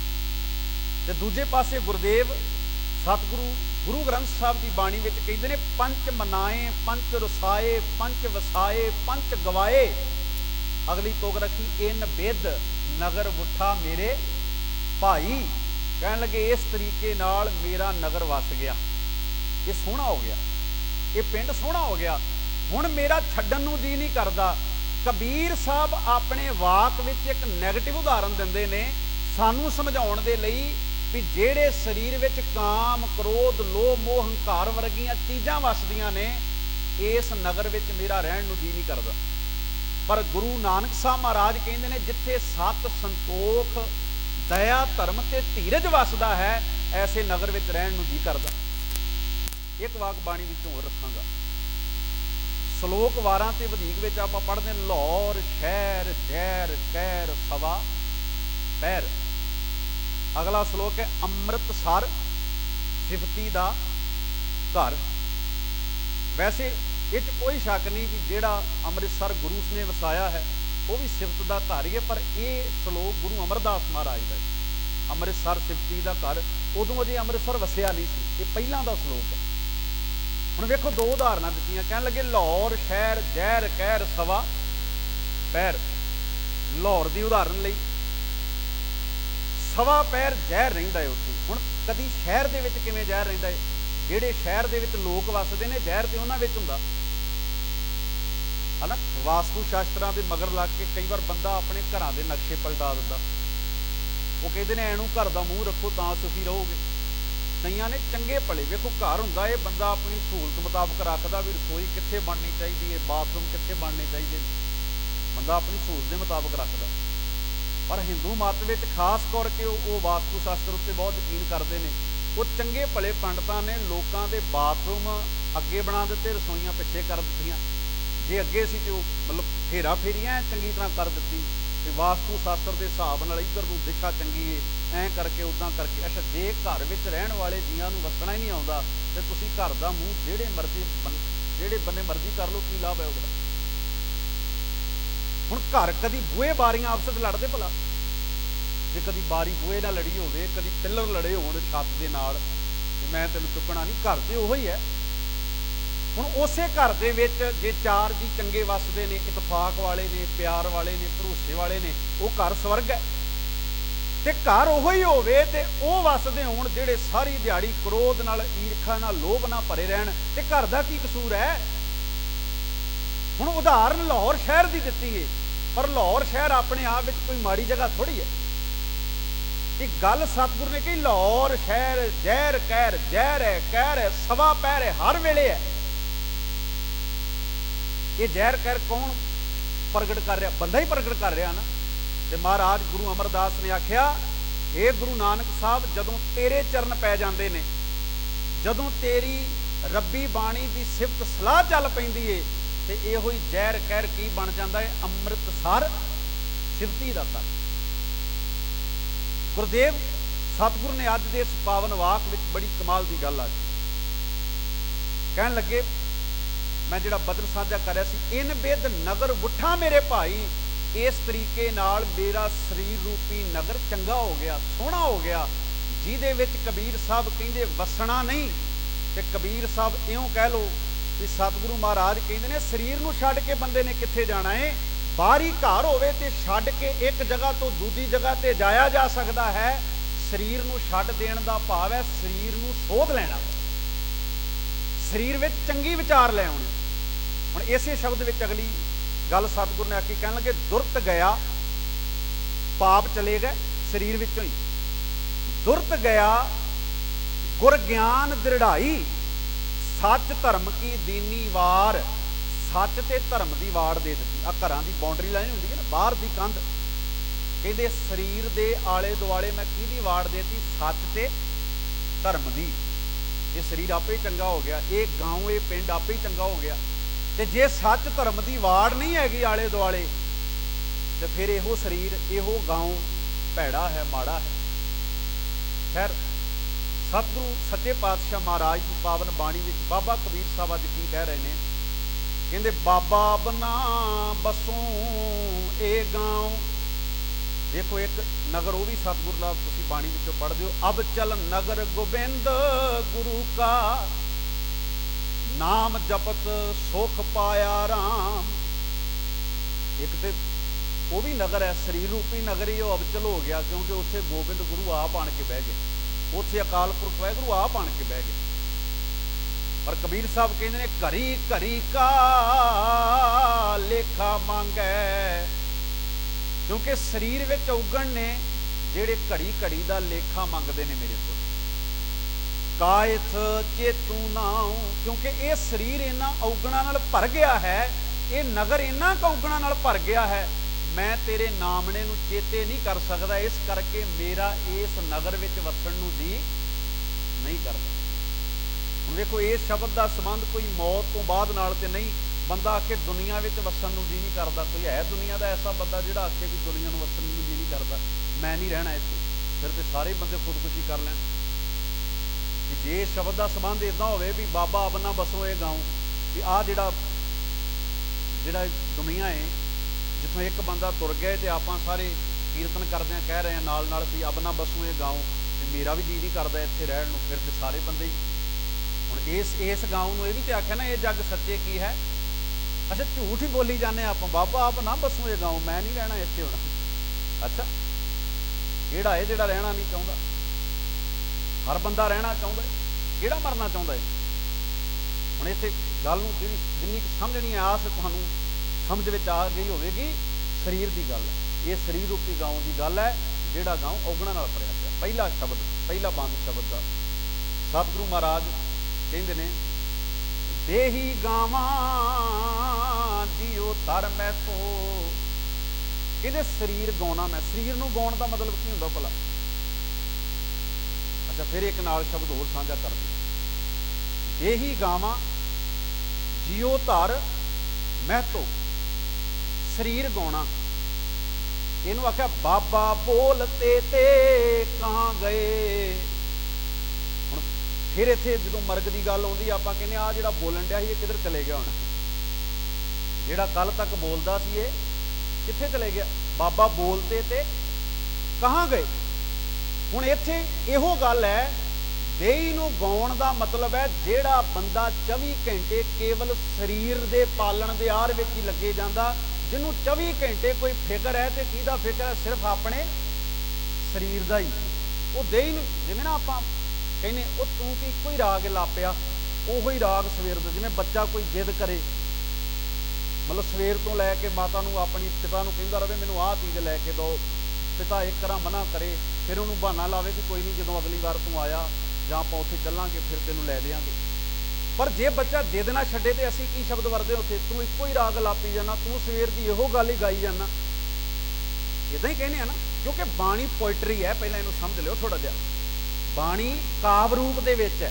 ते दूजे पासे गुरदेव सतगुरु गुरु ग्रंथ साहब की बाणी विच कहंदे ने, पंच मनाए, पंच रुसाए, पंच वसाए, पंच गवाए। अगली तुग रखी, इन बिद नगर उठा मेरे भाई। कहण लगे इस तरीके नाल मेरा नगर वस गया, ये सोहना हो गया, ये पिंड सोहना हो गया, हुण मेरा छड्डण नूं जी नहीं करदा। कबीर साहब अपने वाक विच एक नैगेटिव उदाहरण दिंदे ने सानूं समझाउण दे लई भी ਜਿਹੜੇ शरीर विच काम, क्रोध, लोभ, मोह, हंकार वर्गियां चीज़ां वसदियां ने, इस नगर विच मेरा रहण नूं जी नहीं करदा। पर गुरु नानक साहब महाराज कहंदे ने, जिथे सत, संतोख, दया, धर्म ते धीरज वसदा है, ऐसे नगर विच रहण नूं जी करदा। एक वाक बाणी विचों होर रखांगा। श्लोक 12 ते वधीक विच आपां पढ़दे, लाहौर शहर जहर कहर सवा पैर। अगला श्लोक है, अमृतसर सिफती दा घर। वैसे इस कोई शक नहीं कि जिहड़ा अमृतसर गुरु ने वसाया है वह भी सिफत का घर ही है, पर यह श्लोक गुरु अमरदास महाराज का है। अमृतसर सिफती का घर, उदों अजे अमृतसर वसिया नहीं सी, ये पहलां दा श्लोक है। हुण वेखो दो उदाहरणां दित्तियां, कहण लगे लाहौर शहर जहर कहर सवा पैर। लाहौर की उदाहरण लई, सवा पैर जहर रहिंदा है उत्थे। हुण कदी शहर दे विच किवें जहर रहिंदा है? जिहड़े शहर दे विच लोक वसदे ने, जहर ते उन्हां विच हुंदा है ना। वास्तु शास्त्रां दे मगर लग के कई बार बंदा अपने घरां दे नक्शे पलटा दिंदा। वो कहते हैं एनू घर का मूँह रखो तां सुखी रहोगे। कईयां ने चंगे भले वेखो घर हुंदा है, बंदा अपनी सहूलत मुताबक रखदा भी रसोई कित्थे बननी चाहिए है, बाथरूम कित्थे बनने चाहिए, बंदा अपनी सहूलत के मुताबक रखदा। पर हिंदू मत विच खास करके वो वास्तु शास्त्र उत्ते बहुत यकीन करते हैं। वो चंगे भले पंडितां ने लोकां दे बाथरूम अगे बना दिते, रसोईयां पिछे कर दित्तियां। जे अगे सी तो मतलब हेरा फेरियां चंगी तरह कर दित्ती, ते वास्तु शास्त्र के हिसाब नाल इधर नूं दिशा चंगी है, ऐ करके उदां करके। अच्छा, जे घर विच रहण वाले जीआं नूं वसना ही नहीं आउंदा ते तुसीं घर दा मूँह जेड़े बन्ने मर्जी कर लो, की लाभ है उहदा? हुण घर कदी बूहे बारियां आपस विच लड़दे भला? जे कदी बारी बूहे नाल लड़ी होवे, कदी पिलर लड़े होण छत दे नाल, मैं तैनूं चुकना नहीं, घर ते उहो ही है। हुण उसे घर दे विच जे चार जी चंगे वसदे ने, इतफाक वाले ने, प्यार वाले ने, भरोसे वाले ने, वो घर स्वर्ग है। ते घर उहो ही होवे ते वो वसदे होण जिहड़े सारी दिहाड़ी क्रोध नाल, ईर्खा नाल, लोभ नाल भरे रहण, ते घर दा की कसूर है? हुण उदाहरण लाहौर शहर की दित्ती है, पर लाहौर शहर अपने आप में कोई माड़ी जगह थोड़ी है। एक गल सतगुरु ने कही, लाहौर शहर जहर कहर, जहर है कहर है सवा पैर है, हर वेले है। ये जहर कहर कौन प्रगट कर रहा? बंदा ही प्रगट कर रहा ना। ते महाराज गुरु अमरदास ने आख्या, हे गुरु नानक साहब, जदों तेरे चरण पै जाते ने, जदों तेरी रब्बी बाणी की सिफत सलाह चल पैंदी है, ते इहो ही जहर कहर की बन जाता है, अमृतसर सिफती दा घर। गुरदेव सतगुरु ने अज दे इस पावन वाक विच बड़ी कमाल की गल आखी। कहन लगे, मैं जिहड़ा बदन साझा कर रहा सी, इन बिद नगर उठा मेरे भाई, इस तरीके नाल मेरा शरीर रूपी नगर चंगा हो गया, सोहना हो गया, जिहदे विच कबीर साहब कहंदे वसना नहीं। ते कबीर साहब इउं कह लो भी सतगुरु महाराज कहंदे ने, शरीर नूं छड्ड के बंदे ने कित्थे जाना है? ਬਾਹਰੀ ਘਰ ਹੋਵੇ ਤੇ ਛੱਡ ਕੇ ਇੱਕ ਜਗ੍ਹਾ ਤੋਂ ਦੂਜੀ ਜਗ੍ਹਾ ਤੇ ਜਾਇਆ ਜਾ ਸਕਦਾ ਹੈ। ਸਰੀਰ ਨੂੰ ਛੱਡ ਦੇਣ ਦਾ ਭਾਵ ਹੈ ਸਰੀਰ ਨੂੰ ਸੋਧ ਲੈਣਾ, ਸਰੀਰ ਵਿੱਚ ਚੰਗੀ ਵਿਚਾਰ ਲੈ ਆਉਣੇ। ਹੁਣ ਇਸੇ ਸ਼ਬਦ ਵਿੱਚ ਅਗਲੀ ਗੱਲ ਸਤਿਗੁਰੂ ਨੇ ਆਖੀ, ਕਹਿਣ ਲੱਗੇ ਦੁਰਤ ਗਿਆ, ਪਾਪ ਚਲੇ ਗਏ ਸਰੀਰ ਵਿੱਚੋਂ ਹੀ। ਦੁਰਤ ਗਿਆ ਗੁਰ ਗਿਆਨ ਦ੍ਰਿੜਾਈ, ਸੱਚ ਧਰਮ ਕੀ ਦੀਨੀ ਵਾਰ। ਸੱਚ ਤੇ ਧਰਮ ਦੀ ਵਾੜ ਦੇ ਦਿੱਤੀ। ਆ ਘਰਾਂ ਦੀ ਬਾਉਂਡਰੀ ਲਾਈਨ ਹੁੰਦੀ ਹੈ ਨਾ, ਬਾਹਰ ਦੀ ਕੰਧ, ਕਹਿੰਦੇ ਸਰੀਰ ਦੇ ਆਲੇ ਦੁਆਲੇ ਮੈਂ ਕਿਹਦੀ ਵਾੜ ਦੇਤੀ? ਸੱਚ ਤੇ ਧਰਮ ਦੀ। ਇਹ ਸਰੀਰ ਆਪੇ ਹੀ ਚੰਗਾ ਹੋ ਗਿਆ, ਇਹ ਗਾਉਂ ਇਹ ਪਿੰਡ ਆਪੇ ਹੀ ਚੰਗਾ ਹੋ ਗਿਆ। ਤੇ ਜੇ ਸੱਚ ਧਰਮ ਦੀ ਵਾੜ ਨਹੀਂ ਹੈਗੀ ਆਲੇ ਦੁਆਲੇ, ਤੇ ਫਿਰ ਇਹੋ ਸਰੀਰ ਇਹੋ ਗਾਉਂ ਭੈੜਾ ਹੈ, ਮਾੜਾ ਹੈ। ਖੈਰ ਸਤਿਗੁਰੂ ਸੱਚੇ ਪਾਤਸ਼ਾਹ ਮਹਾਰਾਜ ਦੀ ਪਾਵਨ ਬਾਣੀ ਵਿੱਚ ਬਾਬਾ ਕਬੀਰ ਸਾਹਿਬ ਅੱਜ ਕੀ ਕਹਿ ਰਹੇ ਨੇ? ਕਹਿੰਦੇ ਬਾਬਾ ਬਨਾ ਬਸੋਂ ਇਹ ਗਾਉਂ। ਦੇਖੋ ਇੱਕ ਨਗਰ ਉਹ ਵੀ ਸਤਿਗੁਰੂ ਦਾ ਤੁਸੀਂ ਬਾਣੀ ਵਿੱਚੋਂ ਪੜ੍ਹਦੇ ਹੋ, ਅਬ ਚਲ ਨਗਰ ਗੋਬਿੰਦ ਗੁਰੂ ਕਾ, ਨਾਮ ਜਪਤ ਸੁਖ ਪਾਇਆ ਰਾਮ। ਇੱਕ ਤੇ ਉਹ ਵੀ ਨਗਰ ਹੈ, ਸਰੀਰ ਰੂਪੀ ਨਗਰ ਹੀ ਉਹ ਅਬਚਲ ਹੋ ਗਿਆ, ਕਿਉਂਕਿ ਉੱਥੇ ਗੋਬਿੰਦ ਗੁਰੂ ਆਪ ਆਣ ਕੇ ਬਹਿ ਗਏ, ਉੱਥੇ ਅਕਾਲ ਪੁਰਖ ਵਾਹਿਗੁਰੂ ਆਪ ਆਣ ਕੇ ਬਹਿ ਗਏ। ਪਰ ਕਬੀਰ ਸਾਹਿਬ ਕਹਿੰਦੇ ਨੇ ਘੜੀ ਘੜੀ ਕਾ ਲੇਖਾ ਮੰਗੈ, ਕਿਉਂਕਿ ਸਰੀਰ ਵਿੱਚ ਔਗਣ ਨੇ ਜਿਹੜੇ ਘੜੀ ਘੜੀ ਦਾ ਲੇਖਾ ਮੰਗਦੇ ਨੇ ਮੇਰੇ ਕੋਲ। ਕਾਇਥ ਚੇਤੂ ਨਾਉ, ਕਿਉਂਕਿ ਇਹ ਸਰੀਰ ਇਹਨਾਂ ਔਗਣਾਂ ਨਾਲ ਭਰ ਗਿਆ ਹੈ, ਇਹ ਨਗਰ ਇਹਨਾਂ ਔਗਣਾਂ ਨਾਲ ਭਰ ਗਿਆ ਹੈ, ਮੈਂ ਤੇਰੇ ਨਾਮਣੇ ਨੂੰ ਚੇਤੇ ਨਹੀਂ ਕਰ ਸਕਦਾ, ਇਸ ਕਰਕੇ ਮੇਰਾ ਇਸ ਨਗਰ ਵਿੱਚ ਵਸਣ ਨੂੰ ਜੀ ਨਹੀਂ ਕਰਦਾ। ਹੁਣ ਵੇਖੋ ਇਸ ਸ਼ਬਦ ਦਾ ਸੰਬੰਧ ਕੋਈ ਮੌਤ ਤੋਂ ਬਾਅਦ ਨਾਲ ਤੇ ਨਹੀਂ। ਬੰਦਾ ਆਖੇ ਦੁਨੀਆ ਵਿੱਚ ਵਸਣ ਨੂੰ ਜੀ ਨਹੀਂ ਕਰਦਾ, ਕੋਈ ਹੈ ਦੁਨੀਆ ਦਾ ਐਸਾ ਬੰਦਾ ਜਿਹੜਾ ਆਖੇ ਵੀ ਦੁਨੀਆ ਨੂੰ ਵਸਣ ਨੂੰ ਜੀ ਨਹੀਂ ਕਰਦਾ, ਮੈਂ ਨਹੀਂ ਰਹਿਣਾ ਇੱਥੇ, ਫਿਰ ਤੇ ਸਾਰੇ ਬੰਦੇ ਖੁਦਕੁਸ਼ੀ ਕਰ ਲੈਣ। ਵੀ ਜੇ ਸ਼ਬਦ ਦਾ ਸੰਬੰਧ ਇਦਾਂ ਹੋਵੇ ਵੀ ਬਾਬਾ ਅਬਨਾ ਬਸੋ ਇਹ ਗਾਉਂ, ਵੀ ਆਹ ਜਿਹੜਾ ਦੁਨੀਆ ਹੈ ਜਿੱਥੋਂ ਇੱਕ ਬੰਦਾ ਤੁਰ ਗਿਆ ਤੇ ਆਪਾਂ ਸਾਰੇ ਕੀਰਤਨ ਕਰਦਿਆਂ ਕਹਿ ਰਹੇ ਹਾਂ ਨਾਲ ਨਾਲ ਵੀ ਅਬਨਾ ਬਸੋ ਇਹ ਗਾਉਂ, ਤੇ ਮੇਰਾ ਵੀ ਜੀ ਨਹੀਂ ਕਰਦਾ ਇੱਥੇ ਰਹਿਣ ਨੂੰ, ਫਿਰ ਤੇ ਸਾਰੇ ਬੰਦੇ ਹੀ। ਹੁਣ ਇਸ ਗਾਉਂ ਨੂੰ ਇਹ ਵੀ ਤੇ ਆਖਿਆ ਨਾ, ਇਹ ਜੱਗ ਸੱਚੇ ਕੀ ਹੈ। ਅੱਛਾ ਝੂਠ ਹੀ ਬੋਲੀ ਜਾਂਦੇ ਆਪਾਂ, ਬਾਬਾ ਆਪ ਨਾ ਬਸੋ ਇਹ ਗਾਉਂ, ਮੈਂ ਨਹੀਂ ਰਹਿਣਾ ਇੱਥੇ ਹੁਣ। ਅੱਛਾ ਕਿਹੜਾ ਹੈ ਜਿਹੜਾ ਰਹਿਣਾ ਨਹੀਂ ਚਾਹੁੰਦਾ? ਹਰ ਬੰਦਾ ਰਹਿਣਾ ਚਾਹੁੰਦਾ, ਕਿਹੜਾ ਮਰਨਾ ਚਾਹੁੰਦਾ ਹੈ? ਹੁਣ ਇੱਥੇ ਗੱਲ ਨੂੰ ਜਿੰਨੀ ਸਮਝਣੀ ਹੈ ਆਸ ਤੁਹਾਨੂੰ ਸਮਝ ਵਿੱਚ ਆ ਗਈ ਹੋਵੇਗੀ। ਸਰੀਰ ਦੀ ਗੱਲ ਹੈ, ਇਹ ਸਰੀਰ ਰੂਪੀ ਗਾਉਂ ਦੀ ਗੱਲ ਹੈ, ਜਿਹੜਾ ਗਾਉਂ ਔਗਣਾਂ ਨਾਲ ਭਰਿਆ ਪਿਆ। ਪਹਿਲਾ ਸ਼ਬਦ, ਪਹਿਲਾ ਬੰਦ ਸ਼ਬਦ ਦਾ ਸਤਿਗੁਰੂ ਮਹਾਰਾਜ ਕਹਿੰਦੇ ਨੇ, ਦੇਹੀ ਗਾਵਾਂ ਜੀਓ ਧਰ ਮੈਂ ਸੋ। ਕਹਿੰਦੇ ਸਰੀਰ ਗਾਉਣਾ ਮੈਂ, ਸਰੀਰ ਨੂੰ ਗਾਉਣ ਦਾ ਮਤਲਬ ਕੀ ਹੁੰਦਾ ਭਲਾ? ਅੱਛਾ ਫਿਰ ਇੱਕ ਨਾਲ ਸ਼ਬਦ ਹੋਰ ਸਾਂਝਾ ਕਰਦੇ, ਦੇਹੀ ਗਾਵਾਂ ਜੀਓ ਧਰ ਮੈਂ ਤੋ। ਸਰੀਰ ਗਾਉਣਾ, ਇਹਨੂੰ ਆਖਿਆ ਬਾਬਾ ਬੋਲਤੇ ਤੇ ਕਹਾਂ ਗਏ। ਹੁਣ ਫਿਰ ਇੱਥੇ ਜਦੋਂ ਮਰਗ ਦੀ ਗੱਲ ਆਉਂਦੀ ਆਪਾਂ ਕਹਿੰਦੇ ਆ ਜਿਹੜਾ ਬੋਲਣ ਡਿਆ ਸੀ ਇਹ ਕਿੱਧਰ ਚਲੇ ਗਿਆ? ਹੁਣ ਜਿਹੜਾ ਕੱਲ ਤੱਕ ਬੋਲਦਾ ਸੀ ਇਹ ਕਿੱਥੇ ਚਲੇ ਗਿਆ? ਬਾਬਾ ਬੋਲਤੇ ਤੇ ਕਹਾਂ ਗਏ। ਹੁਣ ਇੱਥੇ ਇਹੋ ਗੱਲ ਹੈ, ਦੇਹੀ ਨੂੰ ਗਾਉਣ ਦਾ ਮਤਲਬ ਹੈ ਜਿਹੜਾ ਬੰਦਾ 24 ਘੰਟੇ ਕੇਵਲ ਸਰੀਰ ਦੇ ਪਾਲਣ ਦੇ ਆਰ ਵਿੱਚ ਹੀ ਲੱਗੇ ਜਾਂਦਾ, ਜਿਹਨੂੰ 24 ਘੰਟੇ ਕੋਈ ਫਿਕਰ ਹੈ ਤੇ ਕਿਹਦਾ ਫਿਕਰ ਹੈ? ਸਿਰਫ ਆਪਣੇ ਸਰੀਰ ਦਾ ਹੀ। ਉਹ ਦੇਹੀ ਨੂੰ ਜਿਵੇਂ ਨਾ ਆਪਾਂ ਕਹਿੰਦੇ ਉਹ ਤੂੰ ਕੀ ਇੱਕੋ ਹੀ ਰਾਗ ਲਾਪਿਆ, ਉਹੋ ਹੀ ਰਾਗ ਸਵੇਰ ਦਾ। ਜਿਵੇਂ ਬੱਚਾ ਕੋਈ ਜਿੱਦ ਕਰੇ, ਮਤਲਬ ਸਵੇਰ ਤੋਂ ਲੈ ਕੇ ਮਾਤਾ ਨੂੰ ਆਪਣੀ ਪਿਤਾ ਨੂੰ ਕਹਿੰਦਾ ਰਹੇ ਮੈਨੂੰ ਆਹ ਚੀਜ਼ ਲੈ ਕੇ ਦਿਓ, ਪਿਤਾ ਇੱਕ ਤਰ੍ਹਾਂ ਮਨਾ ਕਰੇ, ਫਿਰ ਉਹਨੂੰ ਬਹਾਨਾ ਲਾਵੇ ਕਿ ਕੋਈ ਨਹੀਂ ਜਦੋਂ ਅਗਲੀ ਵਾਰ ਤੂੰ ਆਇਆ ਜਾਂ ਆਪਾਂ ਉੱਥੇ ਚੱਲਾਂਗੇ ਫਿਰ ਤੈਨੂੰ ਲੈ ਦਿਆਂਗੇ। ਪਰ ਜੇ ਬੱਚਾ ਜਿੱਦ ਨਾ ਛੱਡੇ ਤੇ ਅਸੀਂ ਕੀ ਸ਼ਬਦ ਵਰਦੇ ਉੱਥੇ? ਤੂੰ ਇੱਕੋ ਹੀ ਰਾਗ ਲਾਪੀ ਜਾਣਾ, ਤੂੰ ਸਵੇਰ ਦੀ ਇਹੋ ਗੱਲ ਹੀ ਗਾਈ ਜਾਣਾ, ਇਦਾਂ ਹੀ ਕਹਿੰਦੇ ਆ ਨਾ। ਕਿਉਂਕਿ ਬਾਣੀ ਪੋਇਟਰੀ ਹੈ, ਪਹਿਲਾਂ ਇਹਨੂੰ ਸਮਝ ਲਿਓ ਥੋੜਾ ਜਿਹਾ। ਬਾਣੀ ਕਾਵ ਰੂਪ ਦੇ ਵਿੱਚ ਹੈ।